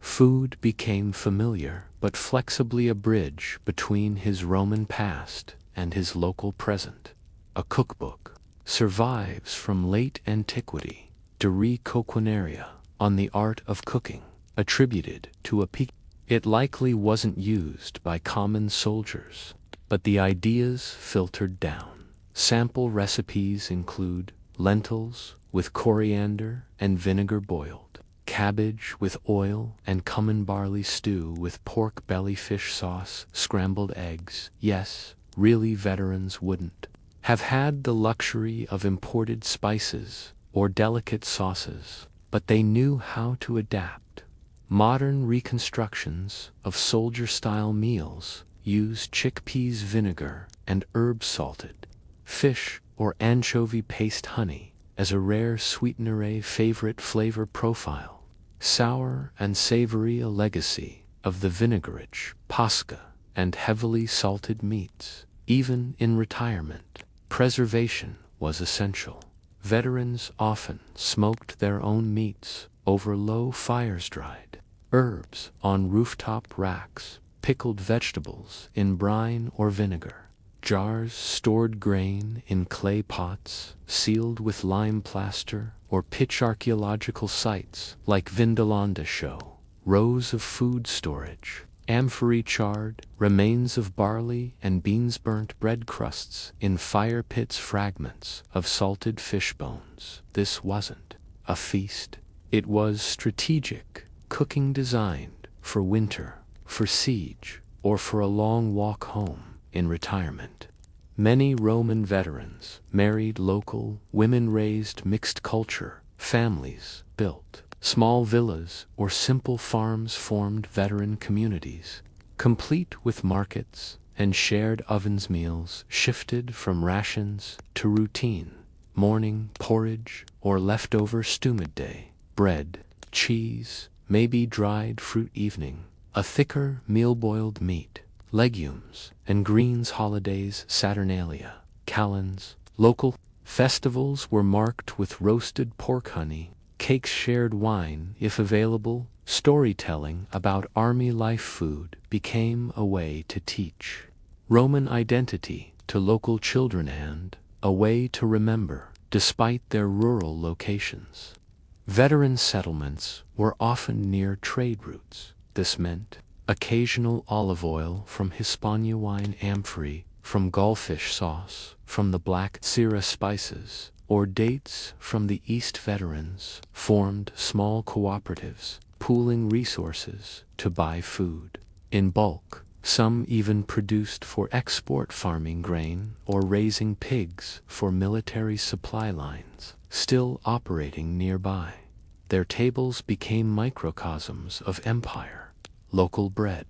Food became familiar but flexibly a bridge between his Roman past and his local present. A cookbook survives from late antiquity, De Re Coquinaria, on the art of cooking, attributed to Apicius. It likely wasn't used by common soldiers, but the ideas filtered down. Sample recipes include lentils with coriander and vinegar boiled, cabbage with oil and cumin, barley stew with pork belly, fish sauce, scrambled eggs. Yes, really, veterans wouldn't have had the luxury of imported spices or delicate sauces, but they knew how to adapt. Modern reconstructions of soldier-style meals use chickpeas vinegar and herb salted fish or anchovy paste, honey as a rare sweetener, a favorite flavor profile. Sour and savory, a legacy of the vinegarage, pasca, and heavily salted meats. Even in retirement, preservation was essential. Veterans often smoked their own meats over low fires, dried herbs on rooftop racks, pickled vegetables in brine or vinegar. Jars stored grain in clay pots, sealed with lime plaster or pitch. Archaeological sites like Vindolanda show rows of food storage, amphorae charred, remains of barley and beans, burnt bread crusts in fire pits, fragments of salted fish bones. This wasn't a feast. It was strategic cooking designed for winter, for siege, or for a long walk home in retirement. Many Roman veterans married local women, raised mixed culture families, built small villas or simple farms, formed veteran communities, complete with markets and shared ovens. Meals shifted from rations to routine: morning porridge or leftover stew, midday bread, cheese, maybe dried fruit, evening a thicker meal, boiled meat, legumes, and greens. Holidays, Saturnalia, calends, local festivals were marked with roasted pork, honey, cakes, shared wine if available. Storytelling about army life. Food became a way to teach Roman identity to local children and a way to remember, despite their rural locations. Veteran settlements were often near trade routes. This meant occasional olive oil from Hispania, wine, amphorae from gulfish sauce, from the Black Syrah spices, or dates from the East. Veterans formed small cooperatives, pooling resources to buy food in bulk. Some even produced for export, farming grain or raising pigs for military supply lines still operating nearby. Their tables became microcosms of empire. local bread,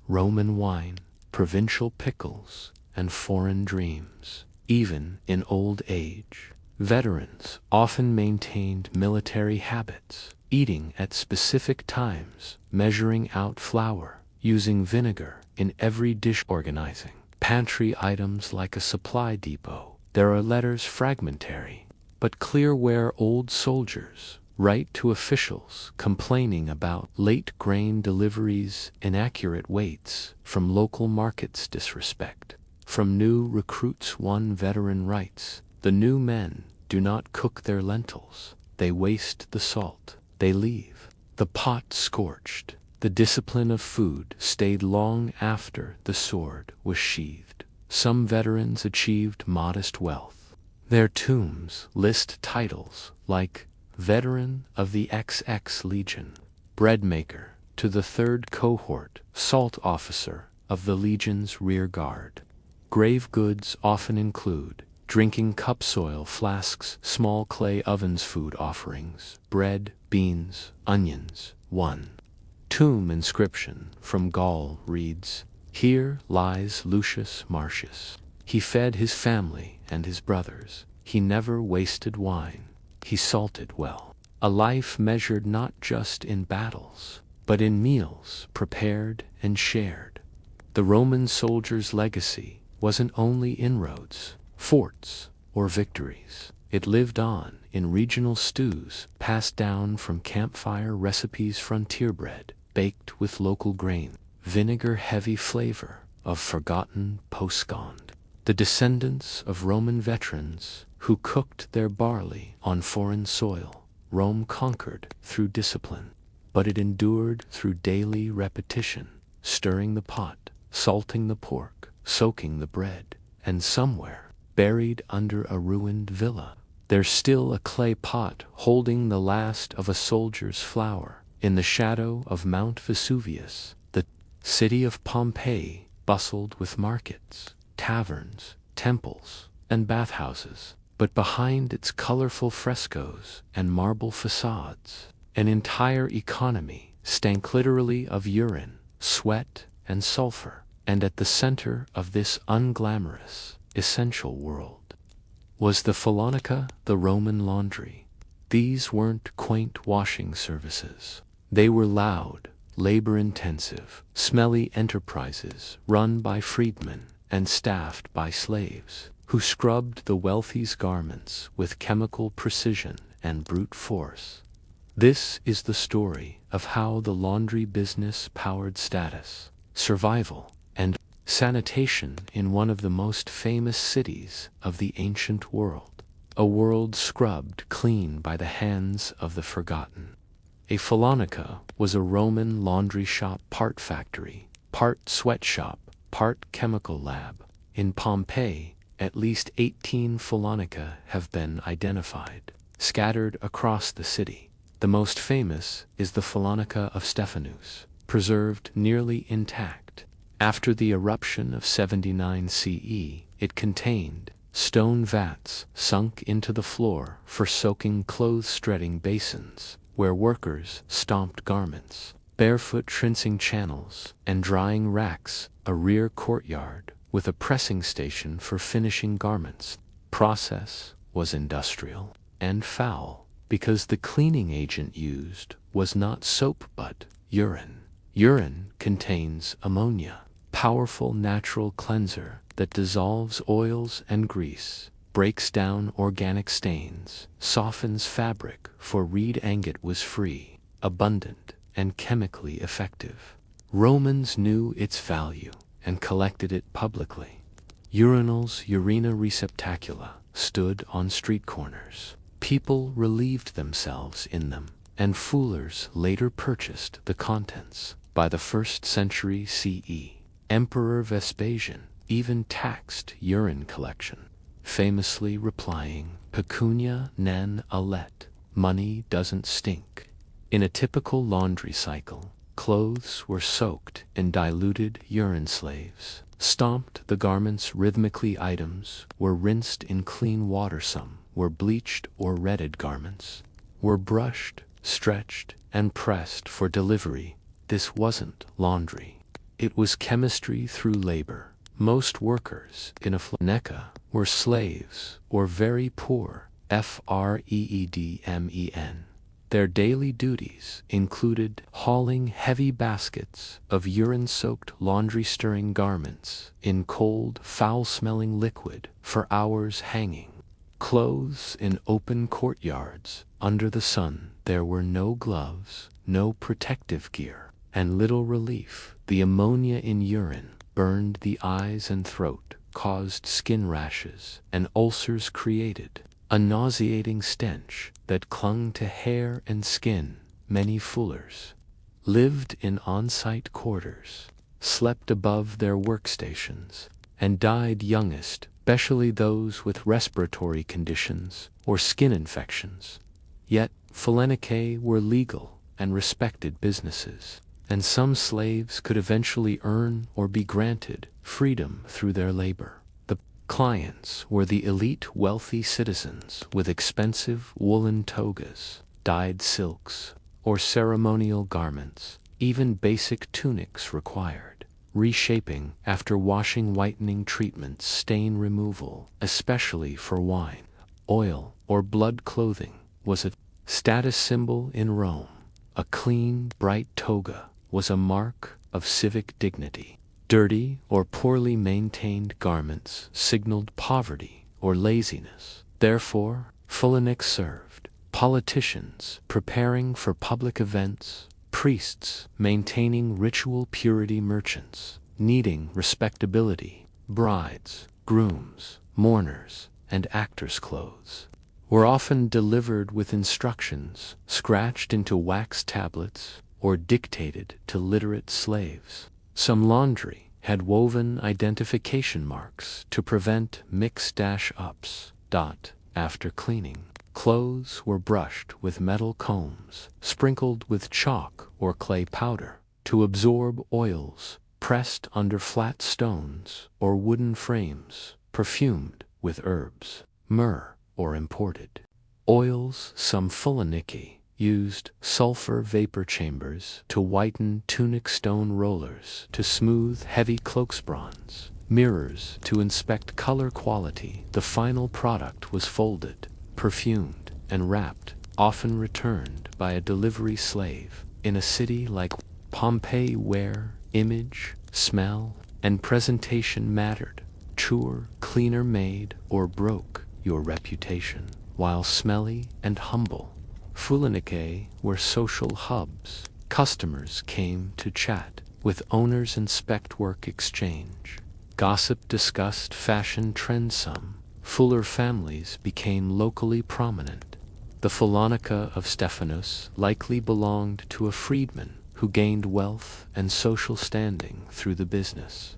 Roman wine, provincial pickles, and foreign dreams. Even in old age, veterans often maintained military habits, eating at specific times, measuring out flour, using vinegar in every dish, organizing pantry items like a supply depot. There are letters fragmentary, but clear where old soldiers write to officials complaining about late grain deliveries, inaccurate weights, from local markets, disrespect. From new recruits, one veteran writes, "The new men do not cook their lentils. They waste the salt. They leave the pot scorched." The discipline of food stayed long after the sword was sheathed. Some veterans achieved modest wealth. Their tombs list titles like Veteran of the XX Legion, Breadmaker to the 3rd Cohort, Salt Officer of the Legion's Rear Guard. Grave goods often include drinking cup, soil flasks, small clay ovens, food offerings, bread, beans, onions. 1. Tomb inscription from Gaul reads, "Here lies Lucius Marcius. He fed his family and his brothers. He never wasted wine. He salted well." A life measured not just in battles, but in meals prepared and shared. The Roman soldier's legacy wasn't only inroads, forts, or victories. It lived on in regional stews passed down from campfire recipes, frontier bread baked with local grain, vinegar-heavy flavor of forgotten poscond. The descendants of Roman veterans who cooked their barley on foreign soil. Rome conquered through discipline, but it endured through daily repetition, stirring the pot, salting the pork, soaking the bread, and somewhere, buried under a ruined villa, there's still a clay pot holding the last of a soldier's flour. In the shadow of Mount Vesuvius, the city of Pompeii bustled with markets, taverns, temples, and bathhouses. But behind its colorful frescoes and marble facades, an entire economy stank literally of urine, sweat, and sulfur. And at the center of this unglamorous, essential world was the Phalanca, the Roman laundry. These weren't quaint washing services. They were loud, labor-intensive, smelly enterprises run by freedmen and staffed by slaves, who scrubbed the wealthy's garments with chemical precision and brute force. This is the story of how the laundry business powered status, survival, and sanitation in one of the most famous cities of the ancient world, a world scrubbed clean by the hands of the forgotten. A Phalanca was a Roman laundry shop, part factory, part sweatshop, part chemical lab. In Pompeii, at least 18 Phalanca have been identified, scattered across the city. The most famous is the Phalanca of Stephanus, preserved nearly intact. After the eruption of 79 CE, it contained stone vats sunk into the floor for soaking clothes, shredding basins where workers stomped garments, barefoot rinsing channels, and drying racks, a rear courtyard with a pressing station for finishing garments. Process was industrial and foul because the cleaning agent used was not soap but urine. Urine contains ammonia, powerful natural cleanser that dissolves oils and grease, breaks down organic stains, softens fabric, for reed agate was free, abundant, and chemically effective. Romans knew its value and collected it publicly. Urinals, urina receptacula, stood on street corners. People relieved themselves in them, and foolers later purchased the contents. By the 1st century CE, Emperor Vespasian even taxed urine collection, famously replying, "Pecunia non olet," money doesn't stink. In a typical laundry cycle, clothes were soaked in diluted urine. Slaves stomped the garments rhythmically. Items were rinsed in clean water. Some were bleached or redded. Garments were brushed, stretched, and pressed for delivery. this wasn't laundry. It was chemistry through labor. Most workers in a Faloneka were slaves or very poor, freedmen. Their daily duties included hauling heavy baskets of urine-soaked laundry-stirring garments in cold, foul-smelling liquid for hours hanging clothes in open courtyards under the sun. There were no gloves, no protective gear, and little relief. The ammonia in urine burned the eyes and throat, caused skin rashes, and ulcers created a nauseating stench that clung to hair and skin. Many Fulers lived in on-site quarters, slept above their workstations, and died youngest, especially those with respiratory conditions or skin infections. Yet Faloneka were legal and respected businesses, and some slaves could eventually earn or be granted freedom through their labor. The clients were the elite wealthy citizens with expensive woolen togas, dyed silks, or ceremonial garments. Even basic tunics required reshaping after washing. Whitening treatments, stain removal, especially for wine, oil, or blood. Clothing was a status symbol in Rome. A clean, bright toga was a mark of civic dignity. Dirty or poorly maintained garments signaled poverty or laziness. Therefore, Faloneka served politicians preparing for public events, priests maintaining ritual purity, merchants needing respectability, brides, grooms, mourners, and actors' clothes were often delivered with instructions scratched into wax tablets or dictated to literate slaves. Some laundry had woven identification marks to prevent mix-ups. After cleaning, clothes were brushed with metal combs, sprinkled with chalk or clay powder to absorb oils, pressed under flat stones or wooden frames, perfumed with herbs, myrrh, or imported oils. Some Faloneka used sulfur vapor chambers to whiten tunic, stone rollers to smooth heavy cloaks, bronze mirrors to inspect color quality. The final product was folded, perfumed, and wrapped, often returned by a delivery slave. In a city like Pompeii, where image, smell, and presentation mattered, truer, cleaner made or broke your reputation. While smelly and humble, Faloneka were social hubs. Customers came to chat with owners, inspect work, exchange. Gossip discussed fashion trends. Some Fuller families became locally prominent. The Faloneka of Stephanos likely belonged to a freedman who gained wealth and social standing through the business.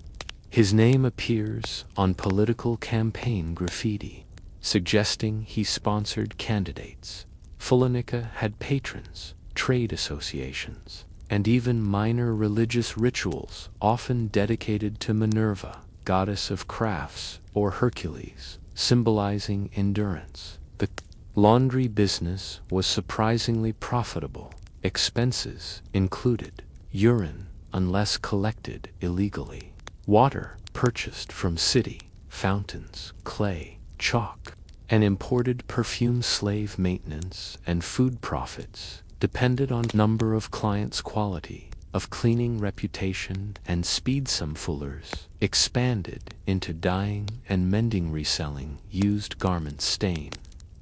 His name appears on political campaign graffiti, suggesting he sponsored candidates. Faloneka had patrons, trade associations, and even minor religious rituals, often dedicated to Minerva, goddess of crafts, or Hercules, symbolizing endurance. The laundry business was surprisingly profitable. Expenses included urine, unless collected illegally, water purchased from city fountains, clay, chalk, and imported perfume. Slave maintenance and food profits depended on number of clients, quality of cleaning, reputation, and speed. Some Fullers expanded into dyeing and mending, reselling used garment stain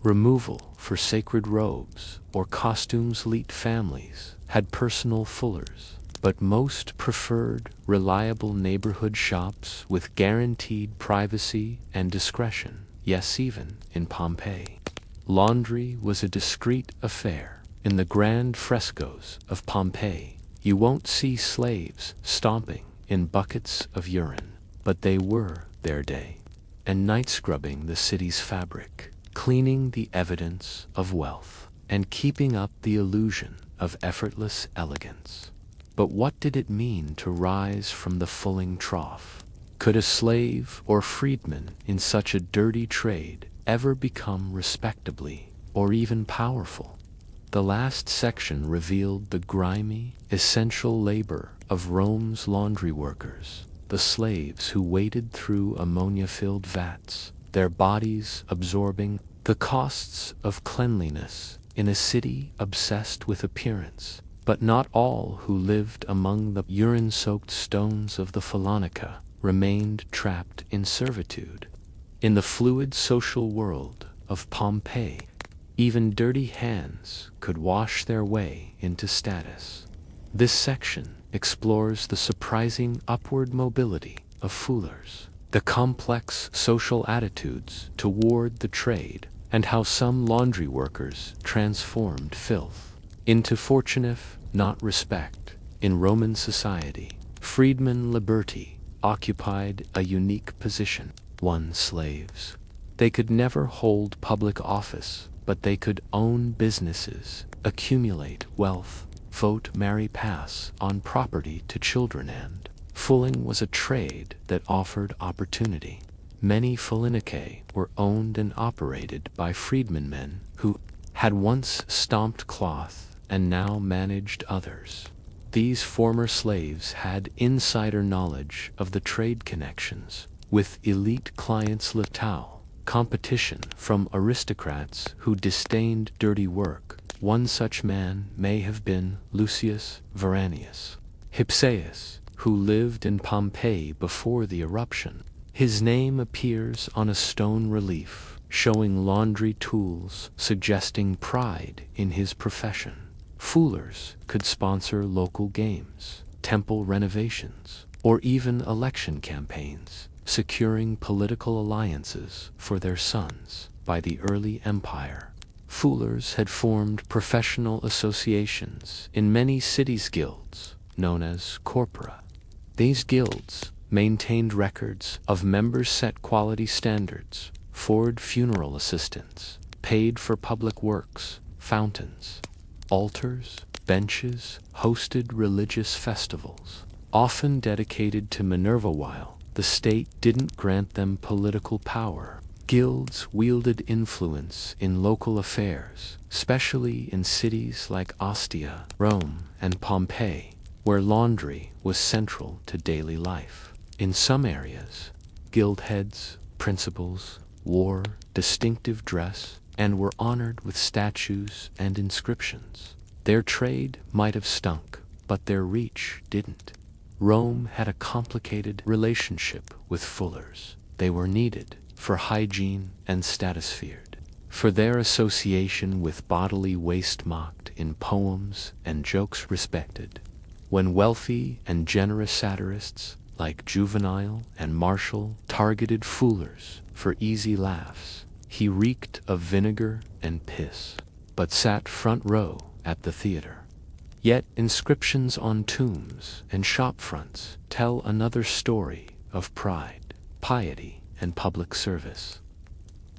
removal for sacred robes or costumes. Elite families had personal Fullers, but most preferred reliable neighborhood shops with guaranteed privacy and discretion. Yes, even in Pompeii, laundry was a discreet affair. In the grand frescoes of Pompeii, you won't see slaves stomping in buckets of urine, but they were their day and night scrubbing the city's fabric, cleaning the evidence of wealth, and keeping up the illusion of effortless elegance. But what did it mean to rise from the fulling trough? Could a slave or freedman in such a dirty trade ever become respectably or even powerful? The last section revealed the grimy, essential labor of Rome's laundry workers, the slaves who waded through ammonia-filled vats, their bodies absorbing the costs of cleanliness in a city obsessed with appearance. But not all who lived among the urine-soaked stones of the Phalanaka remained trapped in servitude. In the fluid social world of Pompeii, even dirty hands could wash their way into status. This section explores the surprising upward mobility of foolers, the complex social attitudes toward the trade, and how some laundry workers transformed filth into fortune, not respect. In Roman society, freedmen liberty occupied a unique position. Slaves. They could never hold public office, but they could own businesses, accumulate wealth, vote, marry, pass on property to children, and fooling was a trade that offered opportunity. Many Phalanakae were owned and operated by freedmen, men who had once stomped cloth and now managed others. These former slaves had insider knowledge of the trade connections with elite clients. Litau, competition from aristocrats who disdained dirty work. One such man may have been Lucius Veranius Hypsaius, who lived in Pompeii before the eruption. His name appears on a stone relief showing laundry tools, suggesting pride in his profession. Foolers could sponsor local games, temple renovations, or even election campaigns, securing political alliances for their sons. By the early empire, foolers had formed professional associations in many cities, guilds known as corpora. These guilds maintained records of members, set quality standards, forwarded funeral assistants, paid for public works, fountains, altars, benches, hosted religious festivals, often dedicated to Minerva. While the state didn't grant them political power, guilds wielded influence in local affairs, especially in cities like Ostia, Rome, and Pompeii, where laundry was central to daily life. In some areas, guild heads, principals, wore distinctive dress and were honored with statues and inscriptions. Their trade might have stunk, but their reach didn't. Rome had a complicated relationship with foolers. They were needed for hygiene and status, feared for their association with bodily waste, mocked in poems and jokes, respected. When wealthy and generous satirists like Juvenal and Martial targeted foolers for easy laughs, he reeked of vinegar and piss, but sat front row at the theater. Yet inscriptions on tombs and shop fronts tell another story of pride, piety, and public service.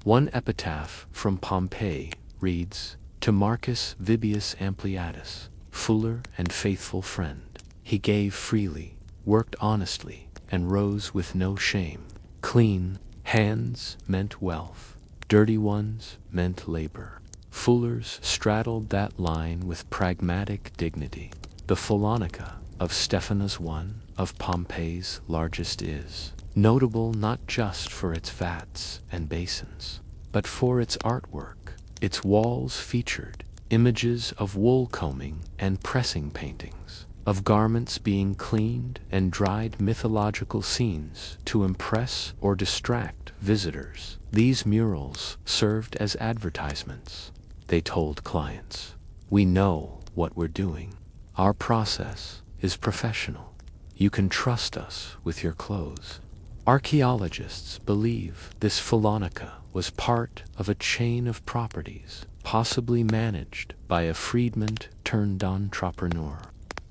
One epitaph from Pompeii reads, "To Marcus Vibius Ampliatus, fuller and faithful friend, he gave freely, worked honestly, and rose with no shame. Clean hands meant wealth, dirty ones meant labor." Foolers straddled that line with pragmatic dignity. The Phalanaka of Stephanus, one of Pompeii's largest, is notable not just for its vats and basins, but for its artwork. Its walls featured images of wool combing and pressing, paintings of garments being cleaned and dried, mythological scenes to impress or distract visitors. These murals served as advertisements. They told clients, "We know what we're doing. Our process is professional. You can trust us with your clothes." Archaeologists believe this Phalanaka was part of a chain of properties, possibly managed by a freedman turned entrepreneur.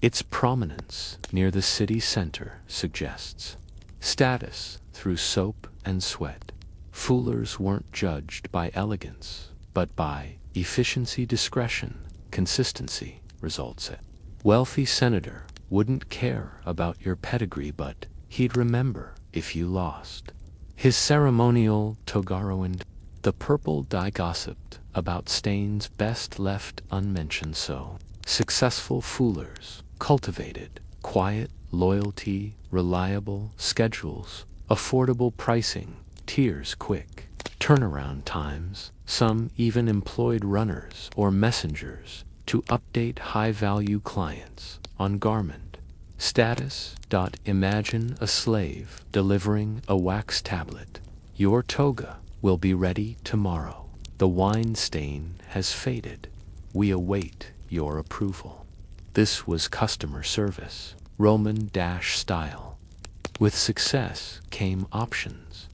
Its prominence near the city center suggests status through soap and sweat. Foolers weren't judged by elegance, but by efficiency, discretion, consistency, results. A wealthy senator wouldn't care about your pedigree, but he'd remember if you lost. His ceremonial togaroand The purple dye gossiped about stains best left unmentioned, so successful foolers cultivated quiet loyalty, reliable schedules, affordable pricing, tiers quick turnaround times. Some even employed runners or messengers to update high-value clients on garment status. Imagine a slave delivering a wax tablet. Your toga will be ready tomorrow. The wine stain has faded. We await your approval. This was customer service, Roman-style. With success came options.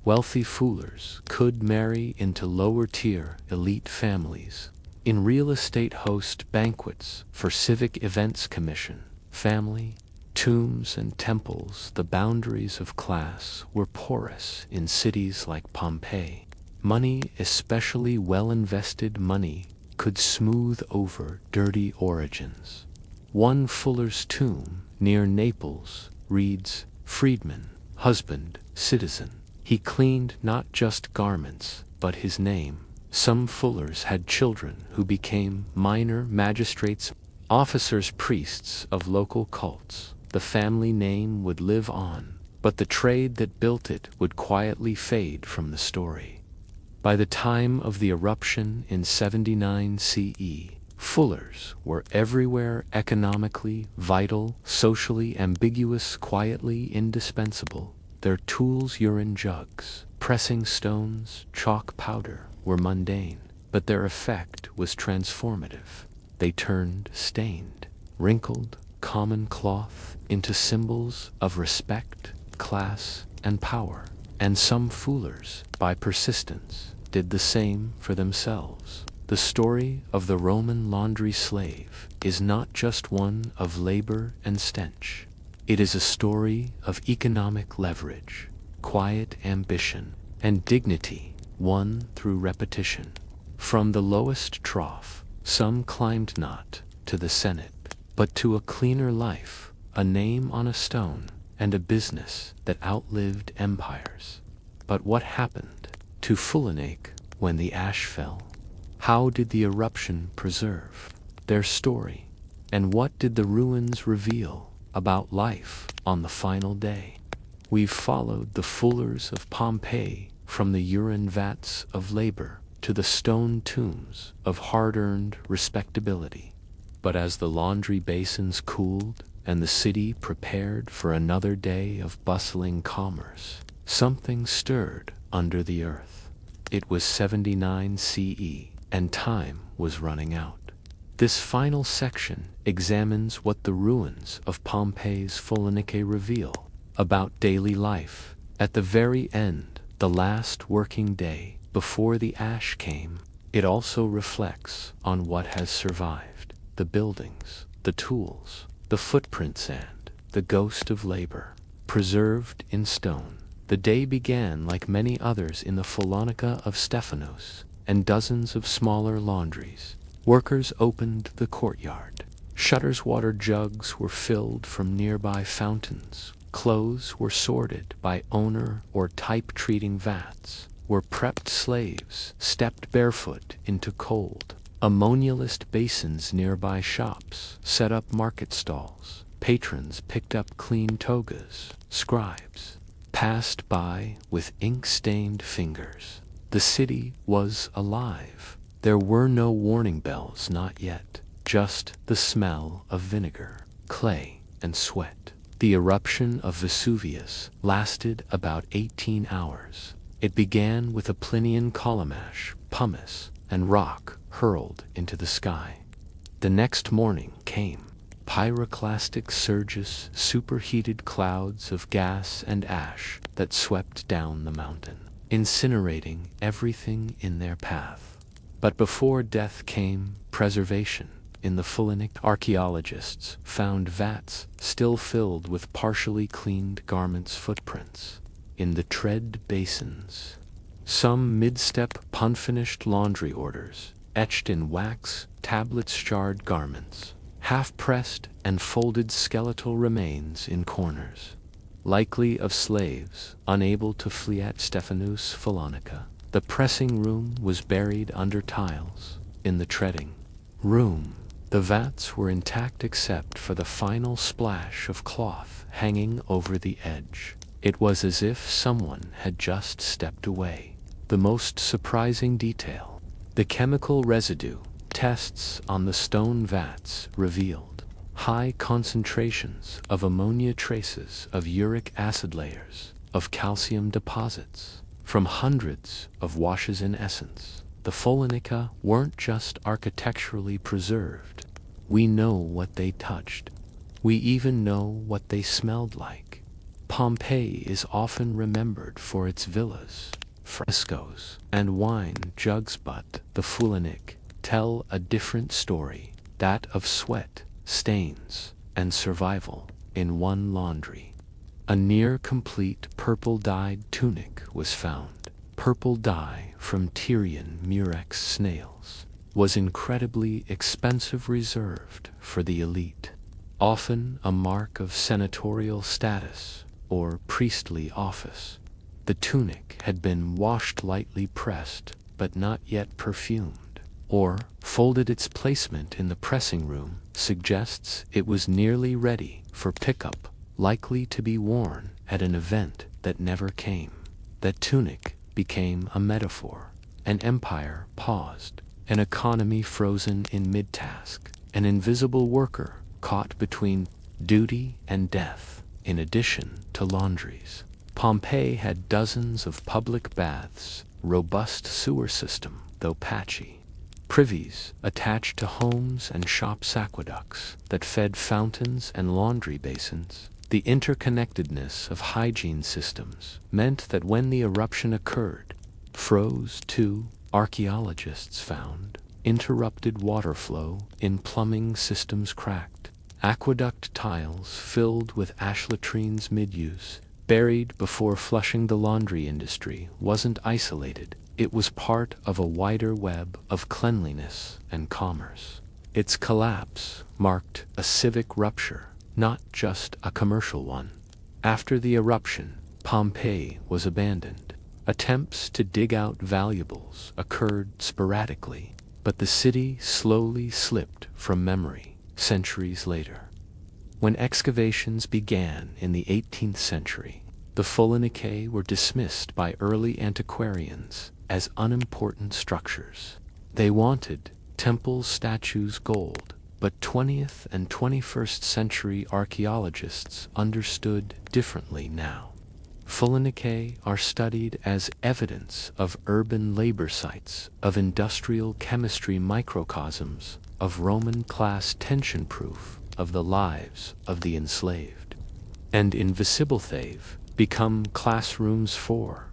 Wealthy foolers could marry into lower-tier elite families. In real estate, host banquets for civic events commission, family, tombs and temples. The boundaries of class were porous in cities like Pompeii. Money, especially well-invested money, could smooth over dirty origins. One fuller's tomb near Naples reads, "Freedman, husband, citizen." He cleaned not just garments, but his name. Some fullers had children who became minor magistrates, officers, priests of local cults. The family name would live on, but the trade that built it would quietly fade from the story. By the time of the eruption in 79 CE, fullers were everywhere, economically vital, socially ambiguous, quietly indispensable. Their tools, urine jugs, pressing stones, chalk powder, were mundane, but their effect was transformative. They turned stained, wrinkled, common cloth into symbols of respect, class, and power. And some foolers, by persistence, did the same for themselves. The story of the Roman laundry slave is not just one of labor and stench. It is a story of economic leverage, quiet ambition, and dignity won through repetition. From the lowest trough, some climbed not to the Senate, but to a cleaner life, a name on a stone, and a business that outlived empires. But what happened to Fullenache when the ash fell? How did the eruption preserve their story? And what did the ruins reveal about life on the final day? We've followed the fullers of Pompeii from the urine vats of labor to the stone tombs of hard-earned respectability. But as the laundry basins cooled and the city prepared for another day of bustling commerce, something stirred under the earth. It was 79 CE, and time was running out. This final section examines what the ruins of Pompeii's Fullenache reveal about daily life at the very end, the last working day before the ash came. It also reflects on what has survived: the buildings, the tools, the footprints, and the ghost of labor, preserved in stone. The day began like many others in the Fullenica of Stephanos and dozens of smaller laundries. Workers opened the courtyard. Shutters, water jugs were filled from nearby fountains. Clothes were sorted by owner or type. Treating vats where prepped slaves stepped barefoot into cold, ammonia-laced basins. Nearby shops set up market stalls. Patrons picked up clean togas. Scribes passed by with ink-stained fingers. The city was alive. There were no warning bells, not yet, just the smell of vinegar, clay, and sweat. The eruption of Vesuvius lasted about 18 hours. It began with a Plinian column, ash, pumice, and rock hurled into the sky. The next morning came pyroclastic surges, superheated clouds of gas and ash that swept down the mountain, incinerating everything in their path. But before death came preservation. In the Fullenache, archaeologists found vats still filled with partially cleaned garments' footprints. In the tread basins, some mid-step unfinished laundry orders, etched in wax tablets, charred garments, half-pressed and folded skeletal remains in corners, likely of slaves unable to flee at Stephanos Fullenica. The pressing room was buried under tiles. In the treading room, the vats were intact except for the final splash of cloth hanging over the edge. It was as if someone had just stepped away. The most surprising detail: the chemical residue tests on the stone vats revealed high concentrations of ammonia, traces of uric acid, layers of calcium deposits from hundreds of washes. In essence, the Follinica weren't just architecturally preserved. We know what they touched. We even know what they smelled like. Pompeii is often remembered for its villas, frescoes, and wine jugs, but the Follinica tell a different story, that of sweat, stains, and survival in one laundry. A near-complete purple-dyed tunic was found. Purple dye from Tyrian murex snails was incredibly expensive, reserved for the elite, often a mark of senatorial status or priestly office. The tunic had been washed, lightly pressed, but not yet perfumed or folded. Its placement in the pressing room suggests it was nearly ready for pickup, likely to be worn at an event that never came. That tunic became a metaphor. An empire paused, an economy frozen in mid-task, an invisible worker caught between duty and death. In addition to laundries, Pompeii had dozens of public baths, robust sewer system, though patchy, privies attached to homes and shops, aqueducts that fed fountains and laundry basins. The interconnectedness of hygiene systems meant that when the eruption occurred, froze too. Archaeologists found interrupted water flow in plumbing systems, cracked aqueduct tiles filled with ash latrines mid-use, buried before flushing. The laundry industry wasn't isolated. It was part of a wider web of cleanliness and commerce. Its collapse marked a civic rupture, not just a commercial one. After the eruption, Pompeii was abandoned. Attempts to dig out valuables occurred sporadically, but the city slowly slipped from memory. Centuries later, when excavations began in the 18th century, the Follinica were dismissed by early antiquarians as unimportant structures. They wanted temples, statues, gold, but 20th and 21st century archaeologists understood differently now. Follinica are studied as evidence of urban labor sites, of industrial chemistry, microcosms of Roman class tension, proof of the lives of the enslaved. And invisible they've become classrooms for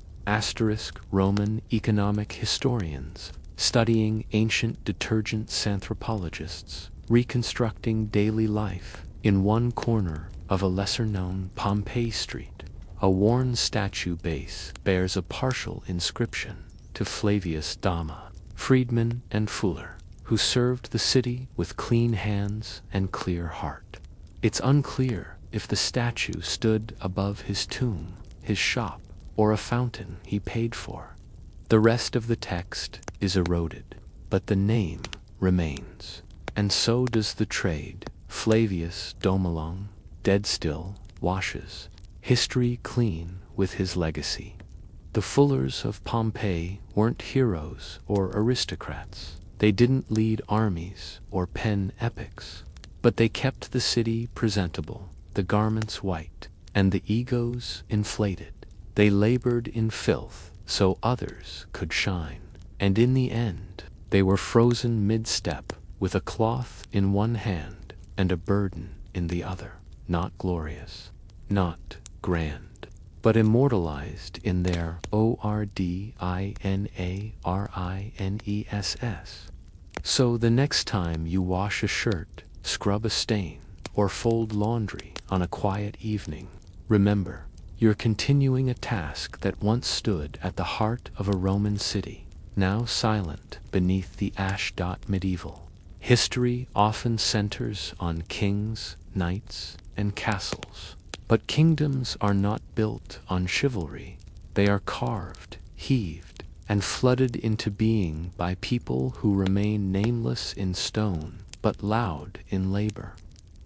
Roman economic historians, studying ancient detergents, anthropologists, reconstructing daily life. In one corner of a lesser-known Pompeii street, a worn statue base bears a partial inscription to Flavius Dama, freedman and fuller, who served the city with clean hands and clear heart. It's unclear if the statue stood above his tomb, his shop, or a fountain he paid for. The rest of the text is eroded, but the name remains, and so does the trade. Flavius Domilong, dead still, washes history clean with his legacy. The fullers of Pompeii weren't heroes or aristocrats. They didn't lead armies or pen epics, but they kept the city presentable, the garments white, and the egos inflated. They labored in filth so others could shine, and in the end, they were frozen mid-step with a cloth in one hand and a burden in the other, not glorious, not grand, but immortalized in their ordinarines. So the next time you wash a shirt, scrub a stain, or fold laundry on a quiet evening, remember, you're continuing a task that once stood at the heart of a Roman city, now silent beneath the ash. Medieval history often centers on kings, knights, and castles. But kingdoms are not built on chivalry. They are carved, heaved, and flooded into being by people who remain nameless in stone but loud in labor.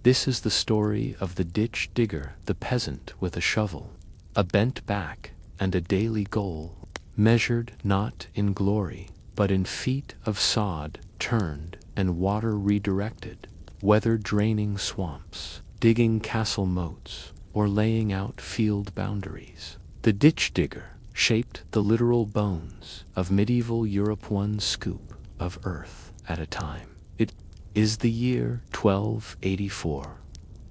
This is the story of the ditch digger, the peasant with a shovel, a bent back, and a daily goal, measured not in glory, but in feet of sod turned and water redirected, whether draining swamps, digging castle moats, or laying out field boundaries. The ditch digger shaped the literal bones of medieval Europe, one scoop of earth at a time. It is the year 1284.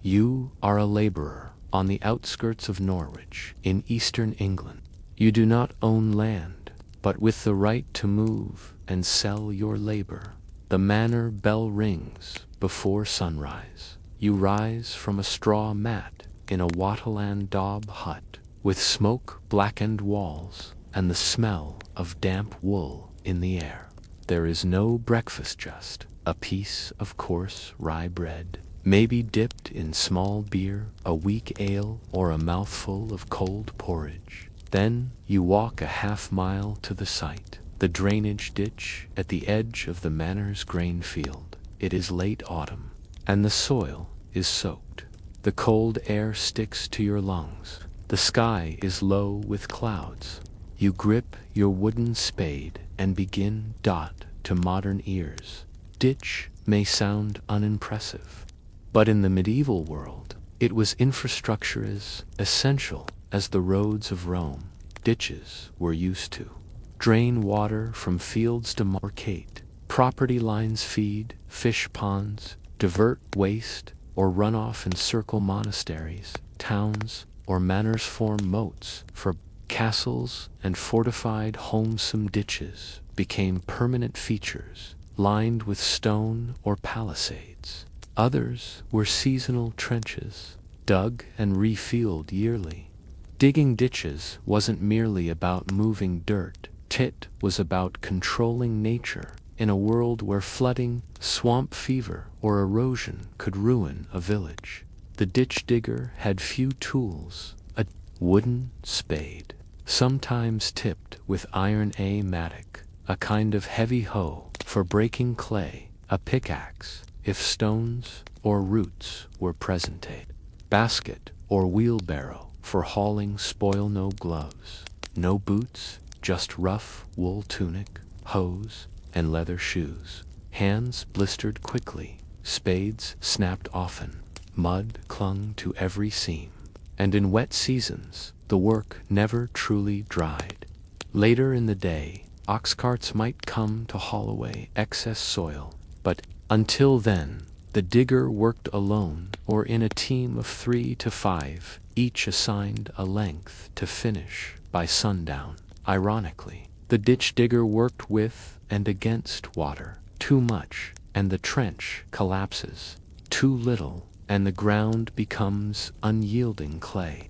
You are a laborer on the outskirts of Norwich in eastern England. You do not own land, but with the right to move and sell your labor. The manor bell rings before sunrise. You rise from a straw mat in a wattle and daub hut, with smoke-blackened walls and the smell of damp wool in the air. There is no breakfast, just a piece of coarse rye bread, maybe dipped in small beer, a weak ale, or a mouthful of cold porridge. Then you walk a half-mile to the site, the drainage ditch at the edge of the manor's grain field. It is late autumn, and the soil is soaked. The cold air sticks to your lungs. The sky is low with clouds. You grip your wooden spade and begin dot to modern ears. Ditch may sound unimpressive, but in the medieval world, it was infrastructure as essential as the roads of Rome. Ditches were used to drain water from fields, demarcate property lines, feed fish ponds, divert waste or runoff, encircle monasteries, towns, or manors, form moats for castles, and fortified homes. Some ditches became permanent features, lined with stone or palisades. Others were seasonal trenches, dug and refilled yearly. Digging ditches wasn't merely about moving dirt. It was about controlling nature in a world where flooding, swamp fever, or erosion could ruin a village. The ditch digger had few tools: a wooden spade, sometimes tipped with iron, a mattock, a kind of heavy hoe for breaking clay, a pickaxe if stones or roots were present, a basket or wheelbarrow for hauling spoil, no gloves, no boots, just rough wool tunic, hose, and leather shoes. Hands blistered quickly, spades snapped often, mud clung to every seam, and in wet seasons the work never truly dried. Later in the day, ox carts might come to haul away excess soil, but until then, the digger worked alone or in a team of 3 to 5, each assigned a length to finish by sundown. Ironically, the ditch digger worked with and against water. Too much, and the trench collapses. Too little, and the ground becomes unyielding clay.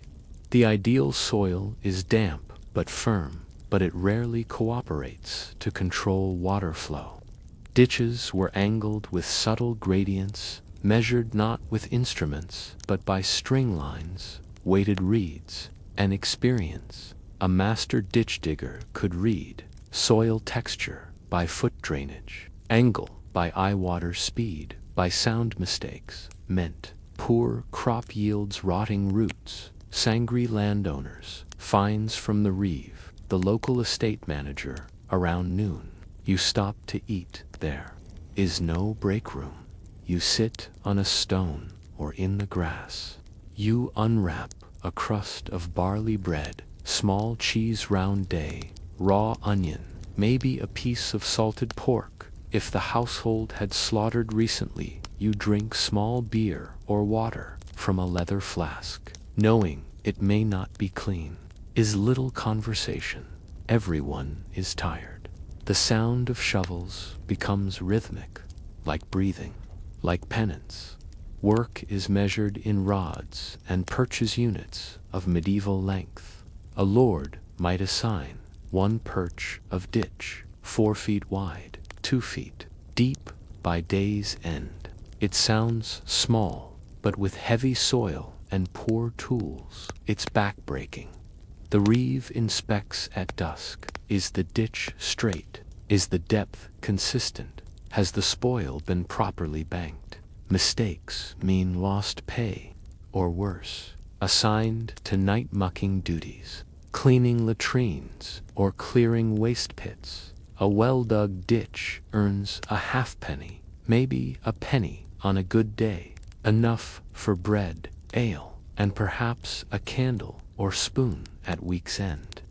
The ideal soil is damp but firm, but it rarely cooperates to control water flow. Ditches were angled with subtle gradients, measured not with instruments, but by string lines, weighted reeds, and experience. A master ditch digger could read soil texture by foot drainage, angle by eye, water speed by sound mistakes, meant poor crop yields, rotting roots, angry landowners, fines from the reeve, the local estate manager. Around noon, you stop to eat. There is no break room. You sit on a stone or in the grass. You unwrap a crust of barley bread, small cheese, round day, raw onion, maybe a piece of salted pork. If the household had slaughtered recently, you drink small beer or water from a leather flask, knowing it may not be clean. Is little conversation. Everyone is tired. The sound of shovels becomes rhythmic, like breathing, like penance. Work is measured in rods and perches, units of medieval length. A lord might assign one perch of ditch, 4 feet wide, 2 feet deep by day's end. It sounds small, but with heavy soil and poor tools, it's backbreaking. The reeve inspects at dusk. Is the ditch straight? Is the depth consistent? Has the spoil been properly banked? Mistakes mean lost pay, or worse, assigned to night mucking duties, cleaning latrines or clearing waste pits. A well-dug ditch earns a halfpenny, maybe a penny on a good day, enough for bread, ale, and perhaps a candle or spoon at week's end.